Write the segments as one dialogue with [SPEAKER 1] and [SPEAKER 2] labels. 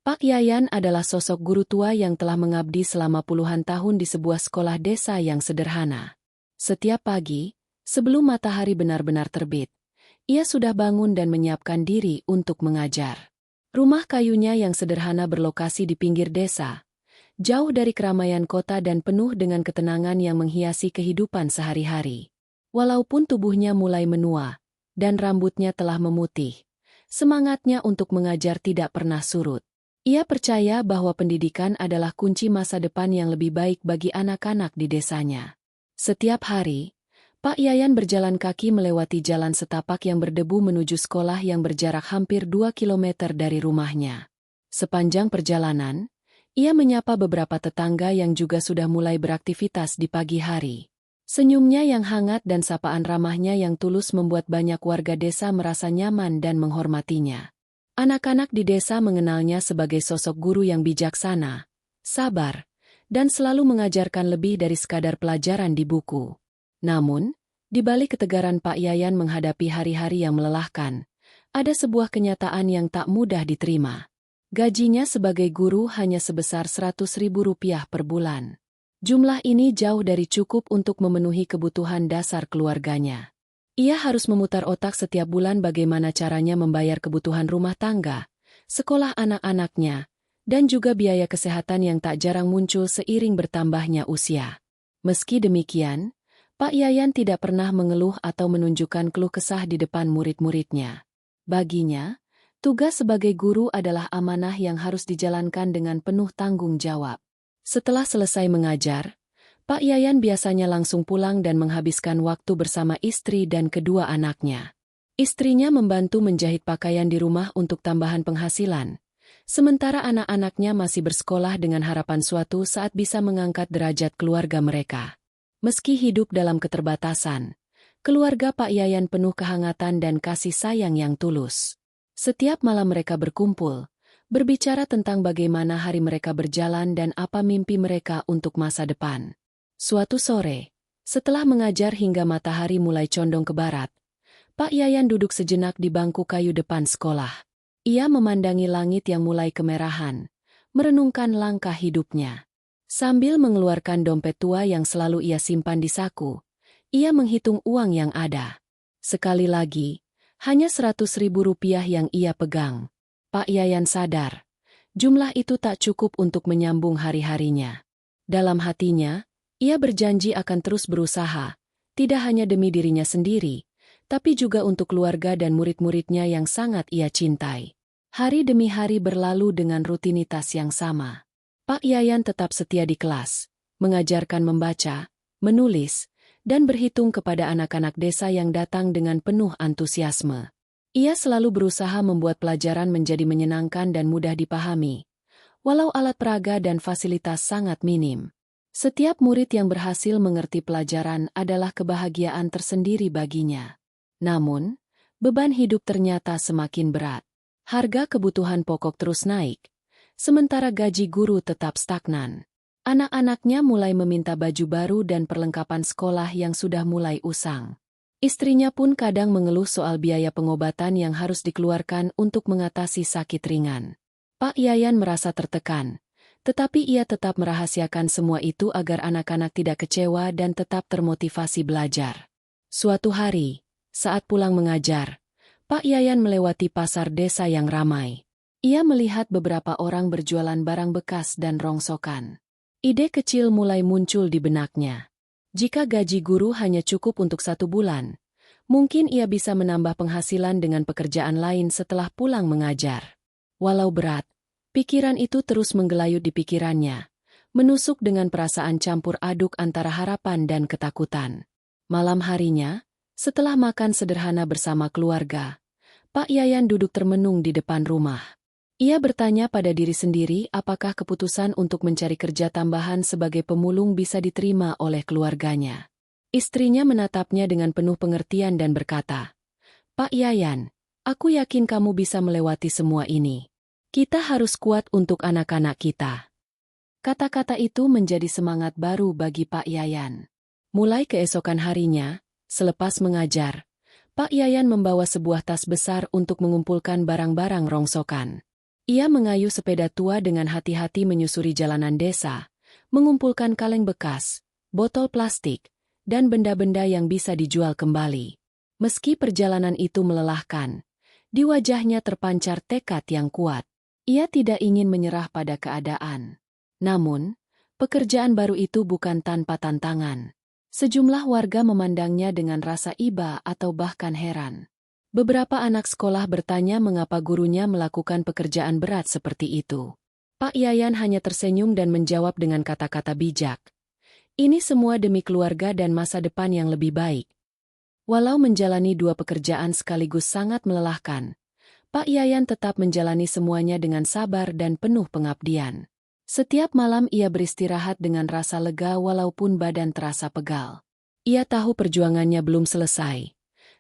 [SPEAKER 1] Pak Yayan adalah sosok guru tua yang telah mengabdi selama puluhan tahun di sebuah sekolah desa yang sederhana. Setiap pagi, sebelum matahari benar-benar terbit, ia sudah bangun dan menyiapkan diri untuk mengajar. Rumah kayunya yang sederhana berlokasi di pinggir desa, jauh dari keramaian kota dan penuh dengan ketenangan yang menghiasi kehidupan sehari-hari. Walaupun tubuhnya mulai menua, dan rambutnya telah memutih, semangatnya untuk mengajar tidak pernah surut. Ia percaya bahwa pendidikan adalah kunci masa depan yang lebih baik bagi anak-anak di desanya. Setiap hari, Pak Yayan berjalan kaki melewati jalan setapak yang berdebu menuju sekolah yang berjarak hampir 2 kilometer dari rumahnya. Sepanjang perjalanan, ia menyapa beberapa tetangga yang juga sudah mulai beraktivitas di pagi hari. Senyumnya yang hangat dan sapaan ramahnya yang tulus membuat banyak warga desa merasa nyaman dan menghormatinya. Anak-anak di desa mengenalnya sebagai sosok guru yang bijaksana, sabar, dan selalu mengajarkan lebih dari sekadar pelajaran di buku. Namun, di balik ketegaran Pak Yayan menghadapi hari-hari yang melelahkan, ada sebuah kenyataan yang tak mudah diterima. Gajinya sebagai guru hanya sebesar Rp100.000 per bulan. Jumlah ini jauh dari cukup untuk memenuhi kebutuhan dasar keluarganya. Ia harus memutar otak setiap bulan bagaimana caranya membayar kebutuhan rumah tangga, sekolah anak-anaknya, dan juga biaya kesehatan yang tak jarang muncul seiring bertambahnya usia. Meski demikian, Pak Yayan tidak pernah mengeluh atau menunjukkan keluh kesah di depan murid-muridnya. Baginya, tugas sebagai guru adalah amanah yang harus dijalankan dengan penuh tanggung jawab. Setelah selesai mengajar, Pak Yayan biasanya langsung pulang dan menghabiskan waktu bersama istri dan kedua anaknya. Istrinya membantu menjahit pakaian di rumah untuk tambahan penghasilan, sementara anak-anaknya masih bersekolah dengan harapan suatu saat bisa mengangkat derajat keluarga mereka. Meski hidup dalam keterbatasan, keluarga Pak Yayan penuh kehangatan dan kasih sayang yang tulus. Setiap malam mereka berkumpul, berbicara tentang bagaimana hari mereka berjalan dan apa mimpi mereka untuk masa depan. Suatu sore, setelah mengajar hingga matahari mulai condong ke barat, Pak Yayan duduk sejenak di bangku kayu depan sekolah. Ia memandangi langit yang mulai kemerahan, merenungkan langkah hidupnya. Sambil mengeluarkan dompet tua yang selalu ia simpan di saku, ia menghitung uang yang ada. Sekali lagi, hanya Rp100.000 yang ia pegang. Pak Yayan sadar, jumlah itu tak cukup untuk menyambung hari-harinya. Dalam hatinya, ia berjanji akan terus berusaha, tidak hanya demi dirinya sendiri, tapi juga untuk keluarga dan murid-muridnya yang sangat ia cintai. Hari demi hari berlalu dengan rutinitas yang sama. Pak Yayan tetap setia di kelas, mengajarkan membaca, menulis, dan berhitung kepada anak-anak desa yang datang dengan penuh antusiasme. Ia selalu berusaha membuat pelajaran menjadi menyenangkan dan mudah dipahami, walau alat peraga dan fasilitas sangat minim. Setiap murid yang berhasil mengerti pelajaran adalah kebahagiaan tersendiri baginya. Namun, beban hidup ternyata semakin berat. Harga kebutuhan pokok terus naik, sementara gaji guru tetap stagnan. Anak-anaknya mulai meminta baju baru dan perlengkapan sekolah yang sudah mulai usang. Istrinya pun kadang mengeluh soal biaya pengobatan yang harus dikeluarkan untuk mengatasi sakit ringan. Pak Yayan merasa tertekan, tetapi ia tetap merahasiakan semua itu agar anak-anak tidak kecewa dan tetap termotivasi belajar. Suatu hari, saat pulang mengajar, Pak Yayan melewati pasar desa yang ramai. Ia melihat beberapa orang berjualan barang bekas dan rongsokan. Ide kecil mulai muncul di benaknya. Jika gaji guru hanya cukup untuk 1 bulan, mungkin ia bisa menambah penghasilan dengan pekerjaan lain setelah pulang mengajar. Walau berat, pikiran itu terus menggelayut di pikirannya, menusuk dengan perasaan campur aduk antara harapan dan ketakutan. Malam harinya, setelah makan sederhana bersama keluarga, Pak Yayan duduk termenung di depan rumah. Ia bertanya pada diri sendiri apakah keputusan untuk mencari kerja tambahan sebagai pemulung bisa diterima oleh keluarganya. Istrinya menatapnya dengan penuh pengertian dan berkata, "Pak Yayan, aku yakin kamu bisa melewati semua ini. Kita harus kuat untuk anak-anak kita." Kata-kata itu menjadi semangat baru bagi Pak Yayan. Mulai keesokan harinya, selepas mengajar, Pak Yayan membawa sebuah tas besar untuk mengumpulkan barang-barang rongsokan. Ia mengayuh sepeda tua dengan hati-hati menyusuri jalanan desa, mengumpulkan kaleng bekas, botol plastik, dan benda-benda yang bisa dijual kembali. Meski perjalanan itu melelahkan, di wajahnya terpancar tekad yang kuat. Ia tidak ingin menyerah pada keadaan. Namun, pekerjaan baru itu bukan tanpa tantangan. Sejumlah warga memandangnya dengan rasa iba atau bahkan heran. Beberapa anak sekolah bertanya mengapa gurunya melakukan pekerjaan berat seperti itu. Pak Yayan hanya tersenyum dan menjawab dengan kata-kata bijak. Ini semua demi keluarga dan masa depan yang lebih baik. Walau menjalani dua pekerjaan sekaligus sangat melelahkan, Pak Yayan tetap menjalani semuanya dengan sabar dan penuh pengabdian. Setiap malam ia beristirahat dengan rasa lega walaupun badan terasa pegal. Ia tahu perjuangannya belum selesai.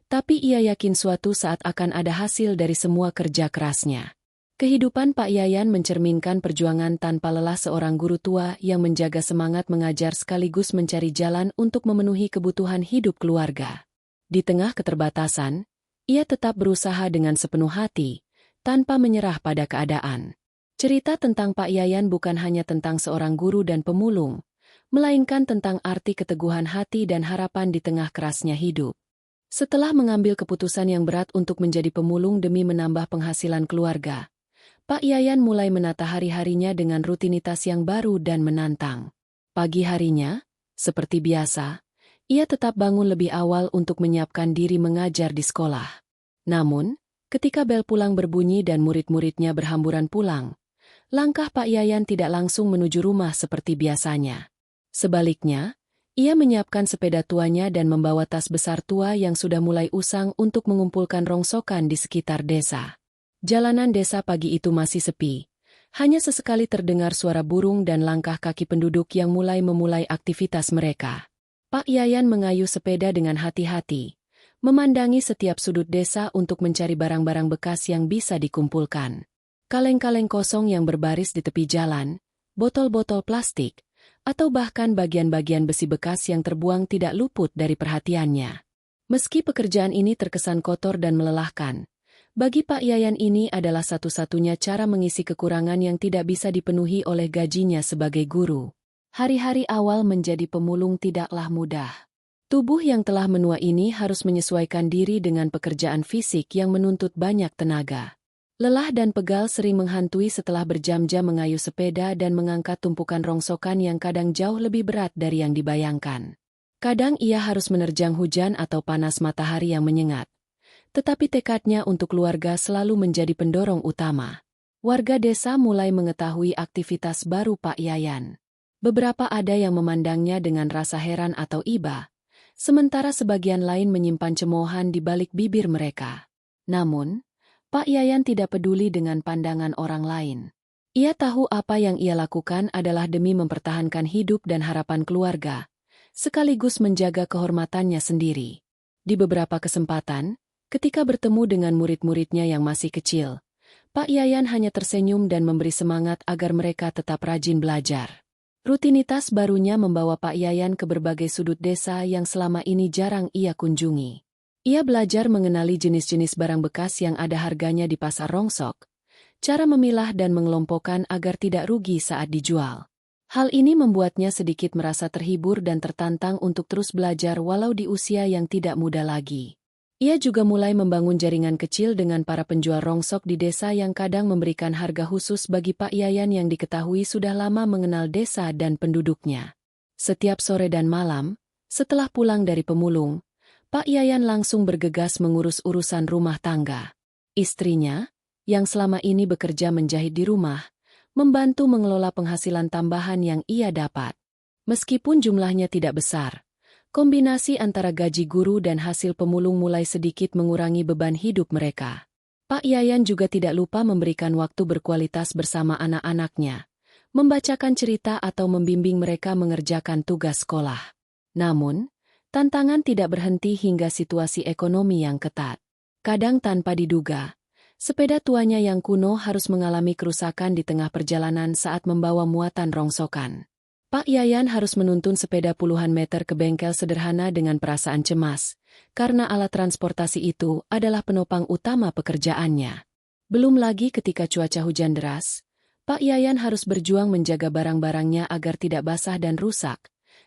[SPEAKER 1] Tapi ia yakin suatu saat akan ada hasil dari semua kerja kerasnya. Kehidupan Pak Yayan mencerminkan perjuangan tanpa lelah seorang guru tua yang menjaga semangat mengajar sekaligus mencari jalan untuk memenuhi kebutuhan hidup keluarga. Di tengah keterbatasan, ia tetap berusaha dengan sepenuh hati, tanpa menyerah pada keadaan. Cerita tentang Pak Yayan bukan hanya tentang seorang guru dan pemulung, melainkan tentang arti keteguhan hati dan harapan di tengah kerasnya hidup. Setelah mengambil keputusan yang berat untuk menjadi pemulung demi menambah penghasilan keluarga, Pak Yayan mulai menata hari-harinya dengan rutinitas yang baru dan menantang. Pagi harinya, seperti biasa, ia tetap bangun lebih awal untuk menyiapkan diri mengajar di sekolah. Namun, ketika bel pulang berbunyi dan murid-muridnya berhamburan pulang, langkah Pak Yayan tidak langsung menuju rumah seperti biasanya. Sebaliknya, ia menyiapkan sepeda tuanya dan membawa tas besar tua yang sudah mulai usang untuk mengumpulkan rongsokan di sekitar desa. Jalanan desa pagi itu masih sepi. Hanya sesekali terdengar suara burung dan langkah kaki penduduk yang memulai aktivitas mereka. Pak Yayan mengayuh sepeda dengan hati-hati, memandangi setiap sudut desa untuk mencari barang-barang bekas yang bisa dikumpulkan. Kaleng-kaleng kosong yang berbaris di tepi jalan, botol-botol plastik, atau bahkan bagian-bagian besi bekas yang terbuang tidak luput dari perhatiannya. Meski pekerjaan ini terkesan kotor dan melelahkan, bagi Pak Yayan ini adalah satu-satunya cara mengisi kekurangan yang tidak bisa dipenuhi oleh gajinya sebagai guru. Hari-hari awal menjadi pemulung tidaklah mudah. Tubuh yang telah menua ini harus menyesuaikan diri dengan pekerjaan fisik yang menuntut banyak tenaga. Lelah dan pegal sering menghantui setelah berjam-jam mengayuh sepeda dan mengangkat tumpukan rongsokan yang kadang jauh lebih berat dari yang dibayangkan. Kadang ia harus menerjang hujan atau panas matahari yang menyengat. Tetapi tekadnya untuk keluarga selalu menjadi pendorong utama. Warga desa mulai mengetahui aktivitas baru Pak Yayan. Beberapa ada yang memandangnya dengan rasa heran atau iba, sementara sebagian lain menyimpan cemoohan di balik bibir mereka. Namun, Pak Yayan tidak peduli dengan pandangan orang lain. Ia tahu apa yang ia lakukan adalah demi mempertahankan hidup dan harapan keluarga, sekaligus menjaga kehormatannya sendiri. Di beberapa kesempatan, ketika bertemu dengan murid-muridnya yang masih kecil, Pak Yayan hanya tersenyum dan memberi semangat agar mereka tetap rajin belajar. Rutinitas barunya membawa Pak Yayan ke berbagai sudut desa yang selama ini jarang ia kunjungi. Ia belajar mengenali jenis-jenis barang bekas yang ada harganya di pasar rongsok, cara memilah dan mengelompokkan agar tidak rugi saat dijual. Hal ini membuatnya sedikit merasa terhibur dan tertantang untuk terus belajar walau di usia yang tidak muda lagi. Ia juga mulai membangun jaringan kecil dengan para penjual rongsok di desa yang kadang memberikan harga khusus bagi Pak Yayan yang diketahui sudah lama mengenal desa dan penduduknya. Setiap sore dan malam, setelah pulang dari pemulung, Pak Yayan langsung bergegas mengurus urusan rumah tangga. Istrinya, yang selama ini bekerja menjahit di rumah, membantu mengelola penghasilan tambahan yang ia dapat. Meskipun jumlahnya tidak besar, kombinasi antara gaji guru dan hasil pemulung mulai sedikit mengurangi beban hidup mereka. Pak Yayan juga tidak lupa memberikan waktu berkualitas bersama anak-anaknya, membacakan cerita atau membimbing mereka mengerjakan tugas sekolah. Namun, tantangan tidak berhenti hingga situasi ekonomi yang ketat. Kadang tanpa diduga, sepeda tuanya yang kuno harus mengalami kerusakan di tengah perjalanan saat membawa muatan rongsokan. Pak Yayan harus menuntun sepeda puluhan meter ke bengkel sederhana dengan perasaan cemas, karena alat transportasi itu adalah penopang utama pekerjaannya. Belum lagi ketika cuaca hujan deras, Pak Yayan harus berjuang menjaga barang-barangnya agar tidak basah dan rusak,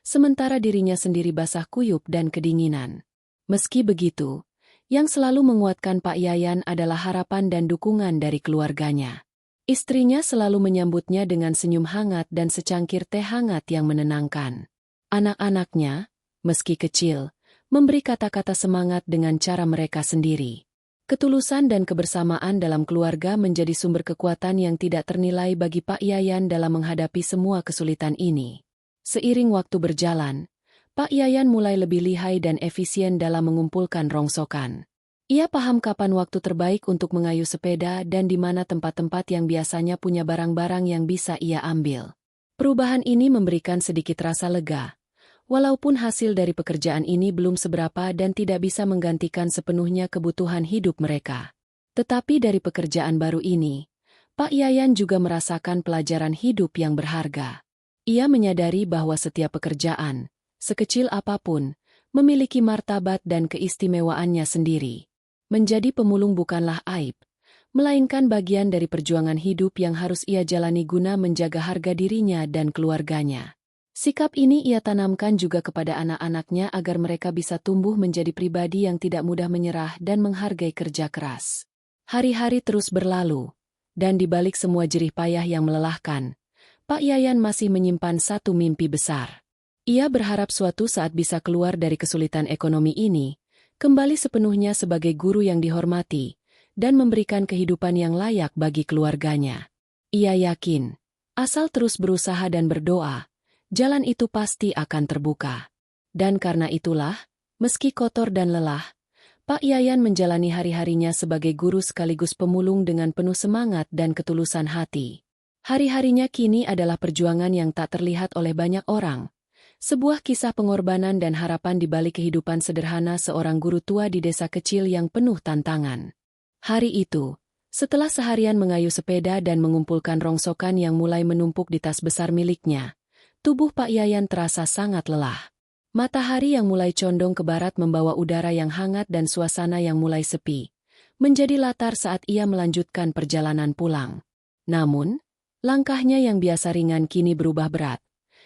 [SPEAKER 1] sementara dirinya sendiri basah kuyup dan kedinginan. Meski begitu, yang selalu menguatkan Pak Yayan adalah harapan dan dukungan dari keluarganya. Istrinya selalu menyambutnya dengan senyum hangat dan secangkir teh hangat yang menenangkan. Anak-anaknya, meski kecil, memberi kata-kata semangat dengan cara mereka sendiri. Ketulusan dan kebersamaan dalam keluarga menjadi sumber kekuatan yang tidak ternilai bagi Pak Yayan dalam menghadapi semua kesulitan ini. Seiring waktu berjalan, Pak Yayan mulai lebih lihai dan efisien dalam mengumpulkan rongsokan. Ia paham kapan waktu terbaik untuk mengayuh sepeda dan di mana tempat-tempat yang biasanya punya barang-barang yang bisa ia ambil. Perubahan ini memberikan sedikit rasa lega. Walaupun hasil dari pekerjaan ini belum seberapa dan tidak bisa menggantikan sepenuhnya kebutuhan hidup mereka. Tetapi dari pekerjaan baru ini, Pak Yayan juga merasakan pelajaran hidup yang berharga. Ia menyadari bahwa setiap pekerjaan, sekecil apapun, memiliki martabat dan keistimewaannya sendiri. Menjadi pemulung bukanlah aib, melainkan bagian dari perjuangan hidup yang harus ia jalani guna menjaga harga dirinya dan keluarganya. Sikap ini ia tanamkan juga kepada anak-anaknya agar mereka bisa tumbuh menjadi pribadi yang tidak mudah menyerah dan menghargai kerja keras. Hari-hari terus berlalu, dan di balik semua jerih payah yang melelahkan, Pak Yayan masih menyimpan satu mimpi besar. Ia berharap suatu saat bisa keluar dari kesulitan ekonomi ini, kembali sepenuhnya sebagai guru yang dihormati, dan memberikan kehidupan yang layak bagi keluarganya. Ia yakin, asal terus berusaha dan berdoa, jalan itu pasti akan terbuka. Dan karena itulah, meski kotor dan lelah, Pak Yayan menjalani hari-harinya sebagai guru sekaligus pemulung dengan penuh semangat dan ketulusan hati. Hari-harinya kini adalah perjuangan yang tak terlihat oleh banyak orang. Sebuah kisah pengorbanan dan harapan di balik kehidupan sederhana seorang guru tua di desa kecil yang penuh tantangan. Hari itu, setelah seharian mengayuh sepeda dan mengumpulkan rongsokan yang mulai menumpuk di tas besar miliknya, tubuh Pak Yayan terasa sangat lelah. Matahari yang mulai condong ke barat membawa udara yang hangat dan suasana yang mulai sepi, menjadi latar saat ia melanjutkan perjalanan pulang. Namun, langkahnya yang biasa ringan kini berubah berat.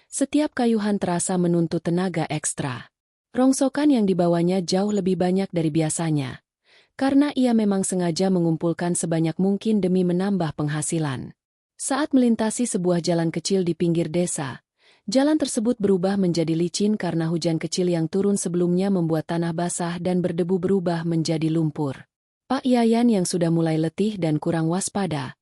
[SPEAKER 1] Setiap kayuhan terasa menuntut tenaga ekstra. Rongsokan yang dibawanya jauh lebih banyak dari biasanya, karena ia memang sengaja mengumpulkan sebanyak mungkin demi menambah penghasilan. Saat melintasi sebuah jalan kecil di pinggir desa, jalan tersebut berubah menjadi licin karena hujan kecil yang turun sebelumnya membuat tanah basah dan berdebu berubah menjadi lumpur. Pak Yayan yang sudah mulai letih dan kurang waspada,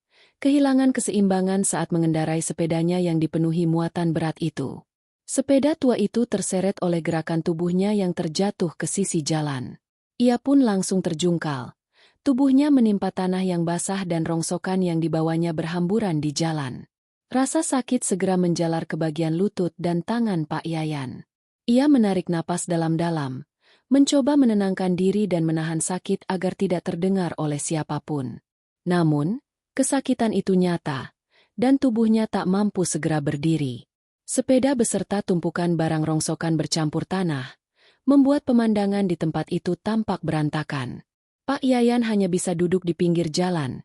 [SPEAKER 1] kehilangan keseimbangan saat mengendarai sepedanya yang dipenuhi muatan berat itu. Sepeda tua itu terseret oleh gerakan tubuhnya yang terjatuh ke sisi jalan. Ia pun langsung terjungkal. Tubuhnya menimpa tanah yang basah dan rongsokan yang dibawanya berhamburan di jalan. Rasa sakit segera menjalar ke bagian lutut dan tangan Pak Yayan. Ia menarik napas dalam-dalam, mencoba menenangkan diri dan menahan sakit agar tidak terdengar oleh siapapun. Namun, kesakitan itu nyata, dan tubuhnya tak mampu segera berdiri. Sepeda beserta tumpukan barang rongsokan bercampur tanah, membuat pemandangan di tempat itu tampak berantakan. Pak Yayan hanya bisa duduk di pinggir jalan,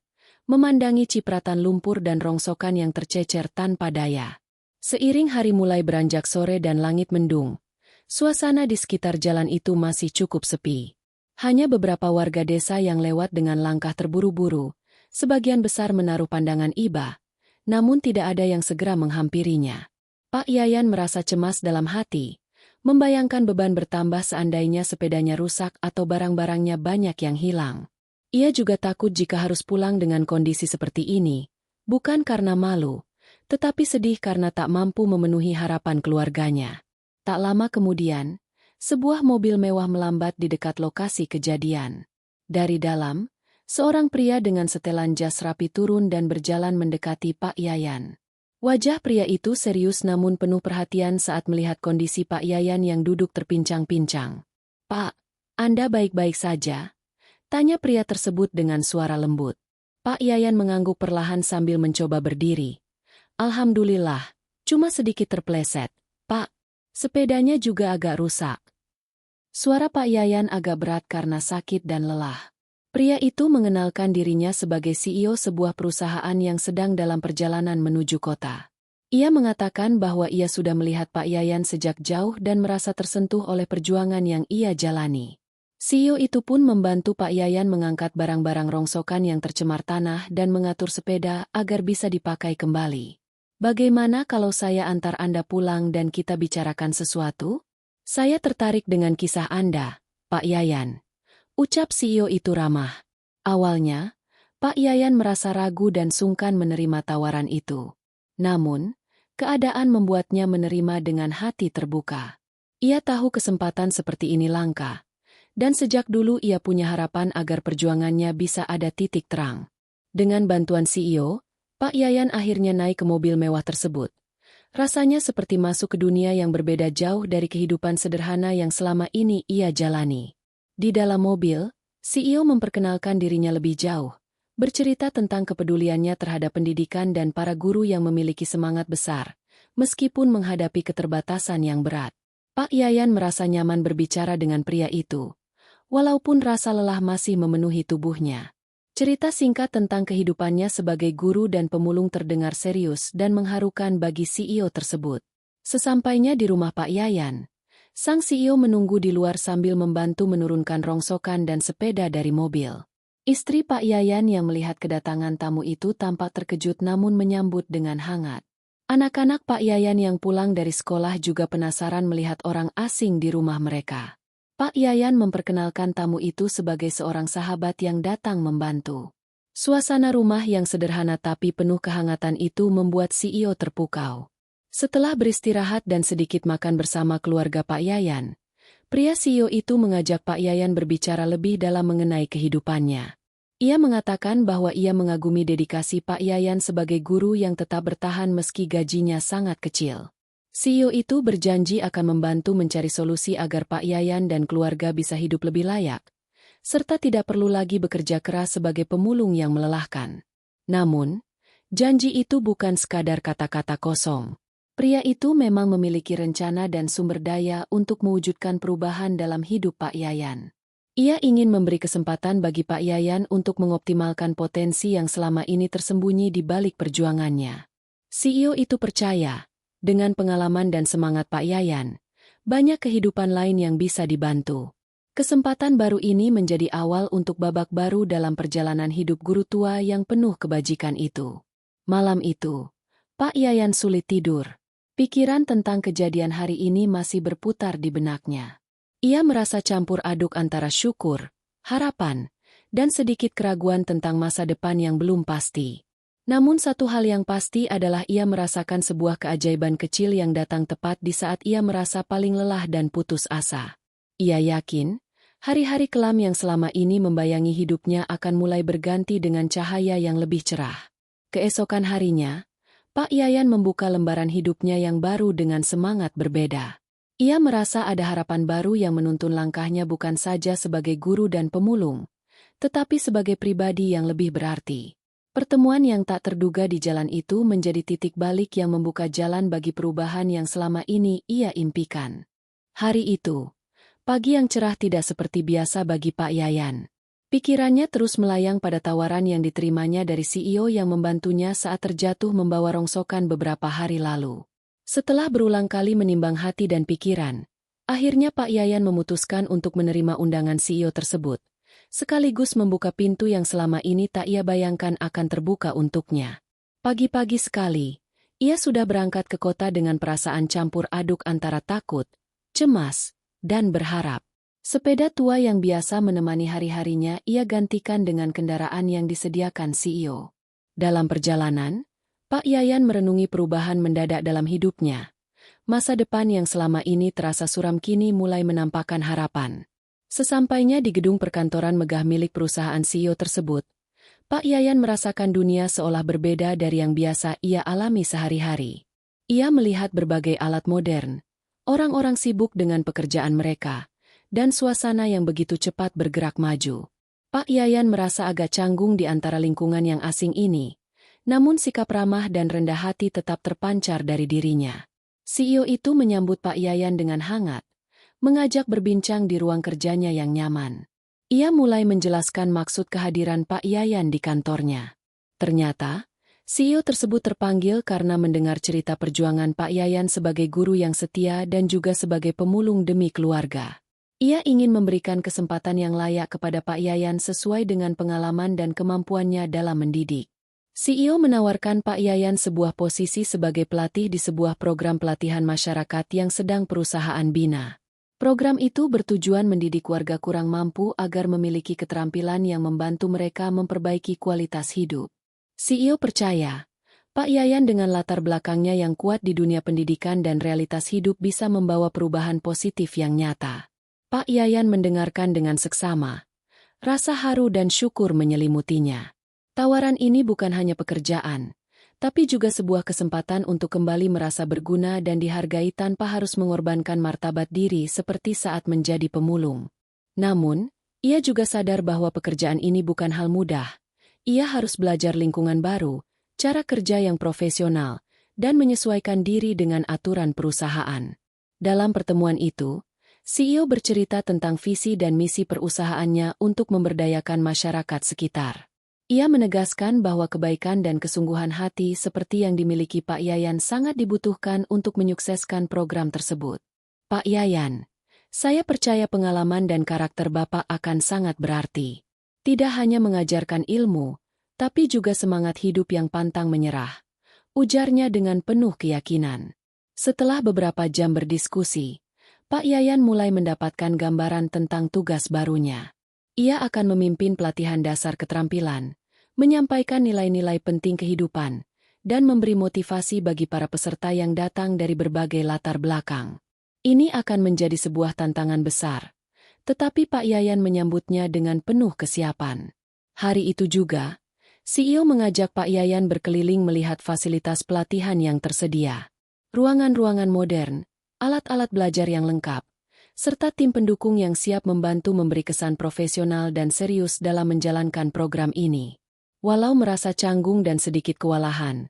[SPEAKER 1] memandangi cipratan lumpur dan rongsokan yang tercecer tanpa daya. Seiring hari mulai beranjak sore dan langit mendung, suasana di sekitar jalan itu masih cukup sepi. Hanya beberapa warga desa yang lewat dengan langkah terburu-buru, sebagian besar menaruh pandangan iba, namun tidak ada yang segera menghampirinya. Pak Yayan merasa cemas dalam hati, membayangkan beban bertambah seandainya sepedanya rusak atau barang-barangnya banyak yang hilang. Ia juga takut jika harus pulang dengan kondisi seperti ini, bukan karena malu, tetapi sedih karena tak mampu memenuhi harapan keluarganya. Tak lama kemudian, sebuah mobil mewah melambat di dekat lokasi kejadian. Dari dalam, seorang pria dengan setelan jas rapi turun dan berjalan mendekati Pak Yayan. Wajah pria itu serius namun penuh perhatian saat melihat kondisi Pak Yayan yang duduk terpincang-pincang. "Pak, Anda baik-baik saja?" tanya pria tersebut dengan suara lembut. Pak Yayan mengangguk perlahan sambil mencoba berdiri. "Alhamdulillah, cuma sedikit terpleset, Pak. Sepedanya juga agak rusak." Suara Pak Yayan agak berat karena sakit dan lelah. Pria itu mengenalkan dirinya sebagai CEO sebuah perusahaan yang sedang dalam perjalanan menuju kota. Ia mengatakan bahwa ia sudah melihat Pak Yayan sejak jauh dan merasa tersentuh oleh perjuangan yang ia jalani. CEO itu pun membantu Pak Yayan mengangkat barang-barang rongsokan yang tercemar tanah dan mengatur sepeda agar bisa dipakai kembali. Bagaimana kalau saya antar Anda pulang dan kita bicarakan sesuatu? Saya tertarik dengan kisah Anda, Pak Yayan. Ucap CEO itu ramah. Awalnya, Pak Yayan merasa ragu dan sungkan menerima tawaran itu. Namun, keadaan membuatnya menerima dengan hati terbuka. Ia tahu kesempatan seperti ini langka, dan sejak dulu ia punya harapan agar perjuangannya bisa ada titik terang. Dengan bantuan CEO, Pak Yayan akhirnya naik ke mobil mewah tersebut. Rasanya seperti masuk ke dunia yang berbeda jauh dari kehidupan sederhana yang selama ini ia jalani. Di dalam mobil, CEO memperkenalkan dirinya lebih jauh, bercerita tentang kepeduliannya terhadap pendidikan dan para guru yang memiliki semangat besar, meskipun menghadapi keterbatasan yang berat. Pak Yayan merasa nyaman berbicara dengan pria itu, walaupun rasa lelah masih memenuhi tubuhnya. Cerita singkat tentang kehidupannya sebagai guru dan pemulung terdengar serius dan mengharukan bagi CEO tersebut. Sesampainya di rumah Pak Yayan, sang CEO menunggu di luar sambil membantu menurunkan rongsokan dan sepeda dari mobil. Istri Pak Yayan yang melihat kedatangan tamu itu tampak terkejut namun menyambut dengan hangat. Anak-anak Pak Yayan yang pulang dari sekolah juga penasaran melihat orang asing di rumah mereka. Pak Yayan memperkenalkan tamu itu sebagai seorang sahabat yang datang membantu. Suasana rumah yang sederhana tapi penuh kehangatan itu membuat CEO terpukau. Setelah beristirahat dan sedikit makan bersama keluarga Pak Yayan, pria CEO itu mengajak Pak Yayan berbicara lebih dalam mengenai kehidupannya. Ia mengatakan bahwa ia mengagumi dedikasi Pak Yayan sebagai guru yang tetap bertahan meski gajinya sangat kecil. CEO itu berjanji akan membantu mencari solusi agar Pak Yayan dan keluarga bisa hidup lebih layak, serta tidak perlu lagi bekerja keras sebagai pemulung yang melelahkan. Namun, janji itu bukan sekadar kata-kata kosong. Pria itu memang memiliki rencana dan sumber daya untuk mewujudkan perubahan dalam hidup Pak Yayan. Ia ingin memberi kesempatan bagi Pak Yayan untuk mengoptimalkan potensi yang selama ini tersembunyi di balik perjuangannya. CEO itu percaya, dengan pengalaman dan semangat Pak Yayan, banyak kehidupan lain yang bisa dibantu. Kesempatan baru ini menjadi awal untuk babak baru dalam perjalanan hidup guru tua yang penuh kebajikan itu. Malam itu, Pak Yayan sulit tidur. Pikiran tentang kejadian hari ini masih berputar di benaknya. Ia merasa campur aduk antara syukur, harapan, dan sedikit keraguan tentang masa depan yang belum pasti. Namun satu hal yang pasti adalah ia merasakan sebuah keajaiban kecil yang datang tepat di saat ia merasa paling lelah dan putus asa. Ia yakin, hari-hari kelam yang selama ini membayangi hidupnya akan mulai berganti dengan cahaya yang lebih cerah. Keesokan harinya, Pak Yayan membuka lembaran hidupnya yang baru dengan semangat berbeda. Ia merasa ada harapan baru yang menuntun langkahnya bukan saja sebagai guru dan pemulung, tetapi sebagai pribadi yang lebih berarti. Pertemuan yang tak terduga di jalan itu menjadi titik balik yang membuka jalan bagi perubahan yang selama ini ia impikan. Hari itu, pagi yang cerah tidak seperti biasa bagi Pak Yayan. Pikirannya terus melayang pada tawaran yang diterimanya dari CEO yang membantunya saat terjatuh membawa rongsokan beberapa hari lalu. Setelah berulang kali menimbang hati dan pikiran, akhirnya Pak Yayan memutuskan untuk menerima undangan CEO tersebut, sekaligus membuka pintu yang selama ini tak ia bayangkan akan terbuka untuknya. Pagi-pagi sekali, ia sudah berangkat ke kota dengan perasaan campur aduk antara takut, cemas, dan berharap. Sepeda tua yang biasa menemani hari-harinya ia gantikan dengan kendaraan yang disediakan CEO. Dalam perjalanan, Pak Yayan merenungi perubahan mendadak dalam hidupnya. Masa depan yang selama ini terasa suram kini mulai menampakkan harapan. Sesampainya di gedung perkantoran megah milik perusahaan CEO tersebut, Pak Yayan merasakan dunia seolah berbeda dari yang biasa ia alami sehari-hari. Ia melihat berbagai alat modern, orang-orang sibuk dengan pekerjaan mereka, dan suasana yang begitu cepat bergerak maju. Pak Yayan merasa agak canggung di antara lingkungan yang asing ini, namun sikap ramah dan rendah hati tetap terpancar dari dirinya. CEO itu menyambut Pak Yayan dengan hangat, mengajak berbincang di ruang kerjanya yang nyaman. Ia mulai menjelaskan maksud kehadiran Pak Yayan di kantornya. Ternyata, CEO tersebut terpanggil karena mendengar cerita perjuangan Pak Yayan sebagai guru yang setia dan juga sebagai pemulung demi keluarga. Ia ingin memberikan kesempatan yang layak kepada Pak Yayan sesuai dengan pengalaman dan kemampuannya dalam mendidik. CEO menawarkan Pak Yayan sebuah posisi sebagai pelatih di sebuah program pelatihan masyarakat yang sedang perusahaan bina. Program itu bertujuan mendidik warga kurang mampu agar memiliki keterampilan yang membantu mereka memperbaiki kualitas hidup. CEO percaya, Pak Yayan dengan latar belakangnya yang kuat di dunia pendidikan dan realitas hidup bisa membawa perubahan positif yang nyata. Pak Yayan mendengarkan dengan seksama. Rasa haru dan syukur menyelimutinya. Tawaran ini bukan hanya pekerjaan, tapi juga sebuah kesempatan untuk kembali merasa berguna dan dihargai tanpa harus mengorbankan martabat diri seperti saat menjadi pemulung. Namun, ia juga sadar bahwa pekerjaan ini bukan hal mudah. Ia harus belajar lingkungan baru, cara kerja yang profesional, dan menyesuaikan diri dengan aturan perusahaan. Dalam pertemuan itu, CEO bercerita tentang visi dan misi perusahaannya untuk memberdayakan masyarakat sekitar. Ia menegaskan bahwa kebaikan dan kesungguhan hati seperti yang dimiliki Pak Yayan sangat dibutuhkan untuk menyukseskan program tersebut. Pak Yayan, saya percaya pengalaman dan karakter Bapak akan sangat berarti. Tidak hanya mengajarkan ilmu, tapi juga semangat hidup yang pantang menyerah. Ujarnya dengan penuh keyakinan. Setelah beberapa jam berdiskusi, Pak Yayan mulai mendapatkan gambaran tentang tugas barunya. Ia akan memimpin pelatihan dasar keterampilan, menyampaikan nilai-nilai penting kehidupan, dan memberi motivasi bagi para peserta yang datang dari berbagai latar belakang. Ini akan menjadi sebuah tantangan besar, tetapi Pak Yayan menyambutnya dengan penuh kesiapan. Hari itu juga, CEO mengajak Pak Yayan berkeliling melihat fasilitas pelatihan yang tersedia. Ruangan-ruangan modern, alat-alat belajar yang lengkap, serta tim pendukung yang siap membantu memberi kesan profesional dan serius dalam menjalankan program ini. Walau merasa canggung dan sedikit kewalahan,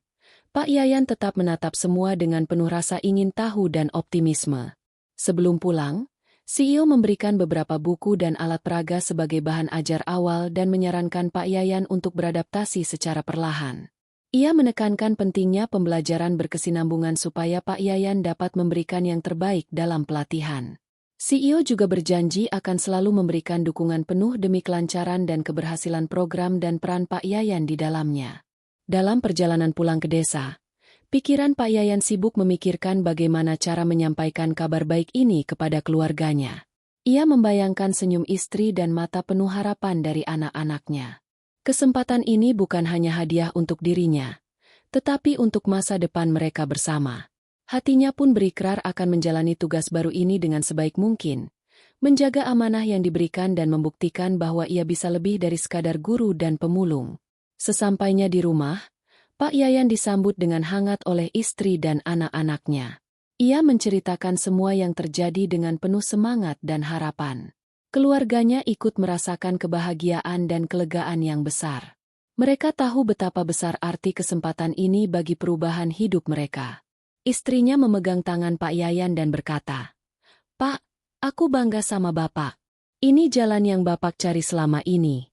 [SPEAKER 1] Pak Yayan tetap menatap semua dengan penuh rasa ingin tahu dan optimisme. Sebelum pulang, CEO memberikan beberapa buku dan alat peraga sebagai bahan ajar awal dan menyarankan Pak Yayan untuk beradaptasi secara perlahan. Ia menekankan pentingnya pembelajaran berkesinambungan supaya Pak Yayan dapat memberikan yang terbaik dalam pelatihan. CEO juga berjanji akan selalu memberikan dukungan penuh demi kelancaran dan keberhasilan program dan peran Pak Yayan di dalamnya. Dalam perjalanan pulang ke desa, pikiran Pak Yayan sibuk memikirkan bagaimana cara menyampaikan kabar baik ini kepada keluarganya. Ia membayangkan senyum istri dan mata penuh harapan dari anak-anaknya. Kesempatan ini bukan hanya hadiah untuk dirinya, tetapi untuk masa depan mereka bersama. Hatinya pun berikrar akan menjalani tugas baru ini dengan sebaik mungkin, menjaga amanah yang diberikan dan membuktikan bahwa ia bisa lebih dari sekadar guru dan pemulung. Sesampainya di rumah, Pak Yayan disambut dengan hangat oleh istri dan anak-anaknya. Ia menceritakan semua yang terjadi dengan penuh semangat dan harapan. Keluarganya ikut merasakan kebahagiaan dan kelegaan yang besar. Mereka tahu betapa besar arti kesempatan ini bagi perubahan hidup mereka. Istrinya memegang tangan Pak Yayan dan berkata, "Pak, aku bangga sama Bapak. Ini jalan yang Bapak cari selama ini."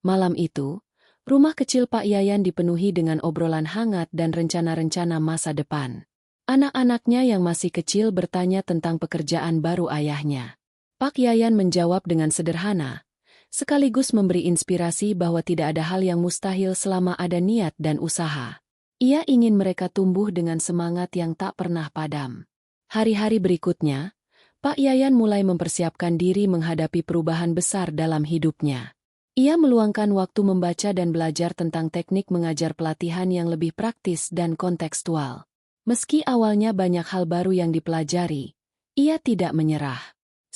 [SPEAKER 1] Malam itu, rumah kecil Pak Yayan dipenuhi dengan obrolan hangat dan rencana-rencana masa depan. Anak-anaknya yang masih kecil bertanya tentang pekerjaan baru ayahnya. Pak Yayan menjawab dengan sederhana, sekaligus memberi inspirasi bahwa tidak ada hal yang mustahil selama ada niat dan usaha. Ia ingin mereka tumbuh dengan semangat yang tak pernah padam. Hari-hari berikutnya, Pak Yayan mulai mempersiapkan diri menghadapi perubahan besar dalam hidupnya. Ia meluangkan waktu membaca dan belajar tentang teknik mengajar pelatihan yang lebih praktis dan kontekstual. Meski awalnya banyak hal baru yang dipelajari, ia tidak menyerah.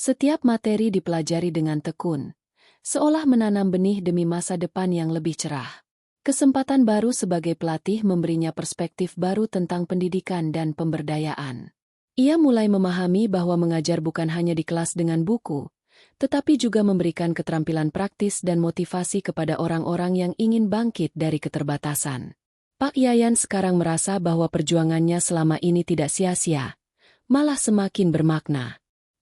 [SPEAKER 1] Setiap materi dipelajari dengan tekun, seolah menanam benih demi masa depan yang lebih cerah. Kesempatan baru sebagai pelatih memberinya perspektif baru tentang pendidikan dan pemberdayaan. Ia mulai memahami bahwa mengajar bukan hanya di kelas dengan buku, tetapi juga memberikan keterampilan praktis dan motivasi kepada orang-orang yang ingin bangkit dari keterbatasan. Pak Yayan sekarang merasa bahwa perjuangannya selama ini tidak sia-sia, malah semakin bermakna.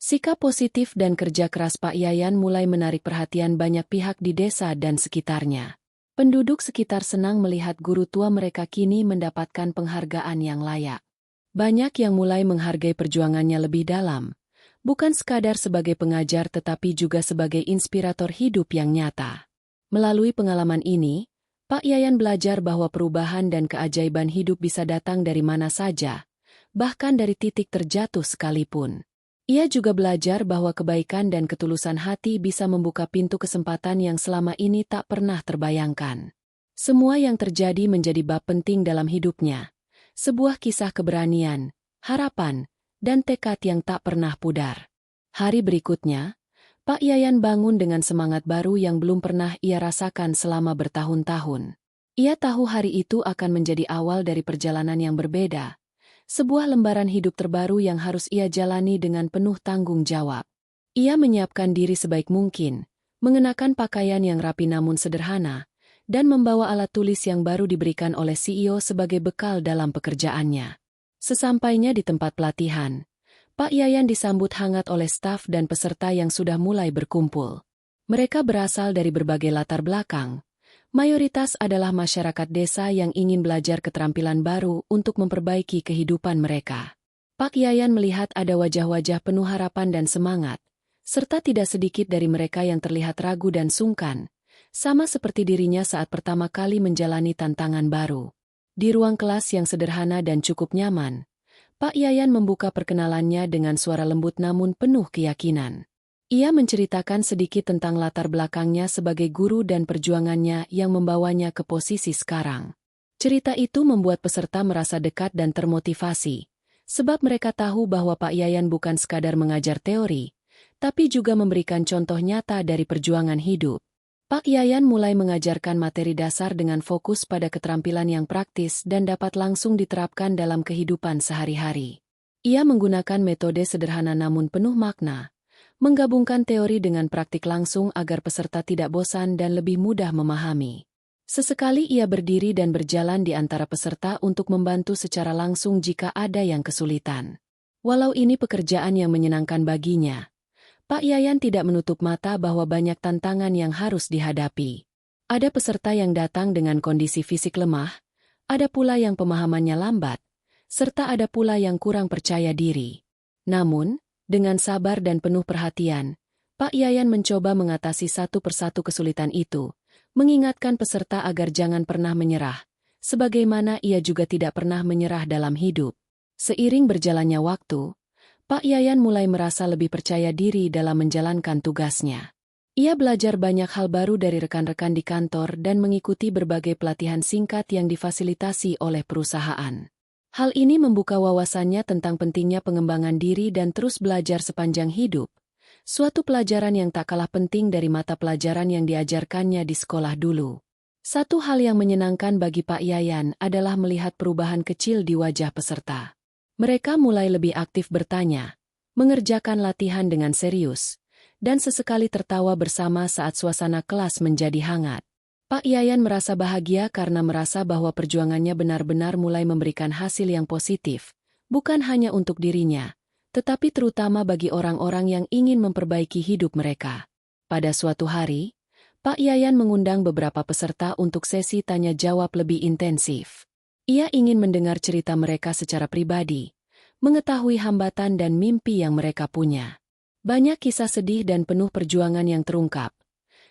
[SPEAKER 1] Sikap positif dan kerja keras Pak Yayan mulai menarik perhatian banyak pihak di desa dan sekitarnya. Penduduk sekitar senang melihat guru tua mereka kini mendapatkan penghargaan yang layak. Banyak yang mulai menghargai perjuangannya lebih dalam, bukan sekadar sebagai pengajar tetapi juga sebagai inspirator hidup yang nyata. Melalui pengalaman ini, Pak Yayan belajar bahwa perubahan dan keajaiban hidup bisa datang dari mana saja, bahkan dari titik terjatuh sekalipun. Ia juga belajar bahwa kebaikan dan ketulusan hati bisa membuka pintu kesempatan yang selama ini tak pernah terbayangkan. Semua yang terjadi menjadi bab penting dalam hidupnya. Sebuah kisah keberanian, harapan, dan tekad yang tak pernah pudar. Hari berikutnya, Pak Yayan bangun dengan semangat baru yang belum pernah ia rasakan selama bertahun-tahun. Ia tahu hari itu akan menjadi awal dari perjalanan yang berbeda. Sebuah lembaran hidup terbaru yang harus ia jalani dengan penuh tanggung jawab. Ia menyiapkan diri sebaik mungkin, mengenakan pakaian yang rapi namun sederhana, dan membawa alat tulis yang baru diberikan oleh CEO sebagai bekal dalam pekerjaannya. Sesampainya di tempat pelatihan, Pak Yayan disambut hangat oleh staf dan peserta yang sudah mulai berkumpul. Mereka berasal dari berbagai latar belakang. Mayoritas adalah masyarakat desa yang ingin belajar keterampilan baru untuk memperbaiki kehidupan mereka. Pak Yayan melihat ada wajah-wajah penuh harapan dan semangat, serta tidak sedikit dari mereka yang terlihat ragu dan sungkan, sama seperti dirinya saat pertama kali menjalani tantangan baru. Di ruang kelas yang sederhana dan cukup nyaman, Pak Yayan membuka perkenalannya dengan suara lembut namun penuh keyakinan. Ia menceritakan sedikit tentang latar belakangnya sebagai guru dan perjuangannya yang membawanya ke posisi sekarang. Cerita itu membuat peserta merasa dekat dan termotivasi, sebab mereka tahu bahwa Pak Yayan bukan sekadar mengajar teori, tapi juga memberikan contoh nyata dari perjuangan hidup. Pak Yayan mulai mengajarkan materi dasar dengan fokus pada keterampilan yang praktis dan dapat langsung diterapkan dalam kehidupan sehari-hari. Ia menggunakan metode sederhana namun penuh makna, menggabungkan teori dengan praktik langsung agar peserta tidak bosan dan lebih mudah memahami. Sesekali ia berdiri dan berjalan di antara peserta untuk membantu secara langsung jika ada yang kesulitan. Walau ini pekerjaan yang menyenangkan baginya, Pak Yayan tidak menutup mata bahwa banyak tantangan yang harus dihadapi. Ada peserta yang datang dengan kondisi fisik lemah, ada pula yang pemahamannya lambat, serta ada pula yang kurang percaya diri. Namun, dengan sabar dan penuh perhatian, Pak Yayan mencoba mengatasi satu persatu kesulitan itu, mengingatkan peserta agar jangan pernah menyerah, sebagaimana ia juga tidak pernah menyerah dalam hidup. Seiring berjalannya waktu, Pak Yayan mulai merasa lebih percaya diri dalam menjalankan tugasnya. Ia belajar banyak hal baru dari rekan-rekan di kantor dan mengikuti berbagai pelatihan singkat yang difasilitasi oleh perusahaan. Hal ini membuka wawasannya tentang pentingnya pengembangan diri dan terus belajar sepanjang hidup, suatu pelajaran yang tak kalah penting dari mata pelajaran yang diajarkannya di sekolah dulu. Satu hal yang menyenangkan bagi Pak Yayan adalah melihat perubahan kecil di wajah peserta. Mereka mulai lebih aktif bertanya, mengerjakan latihan dengan serius, dan sesekali tertawa bersama saat suasana kelas menjadi hangat. Pak Yayan merasa bahagia karena merasa bahwa perjuangannya benar-benar mulai memberikan hasil yang positif, bukan hanya untuk dirinya, tetapi terutama bagi orang-orang yang ingin memperbaiki hidup mereka. Pada suatu hari, Pak Yayan mengundang beberapa peserta untuk sesi tanya-jawab lebih intensif. Ia ingin mendengar cerita mereka secara pribadi, mengetahui hambatan dan mimpi yang mereka punya. Banyak kisah sedih dan penuh perjuangan yang terungkap.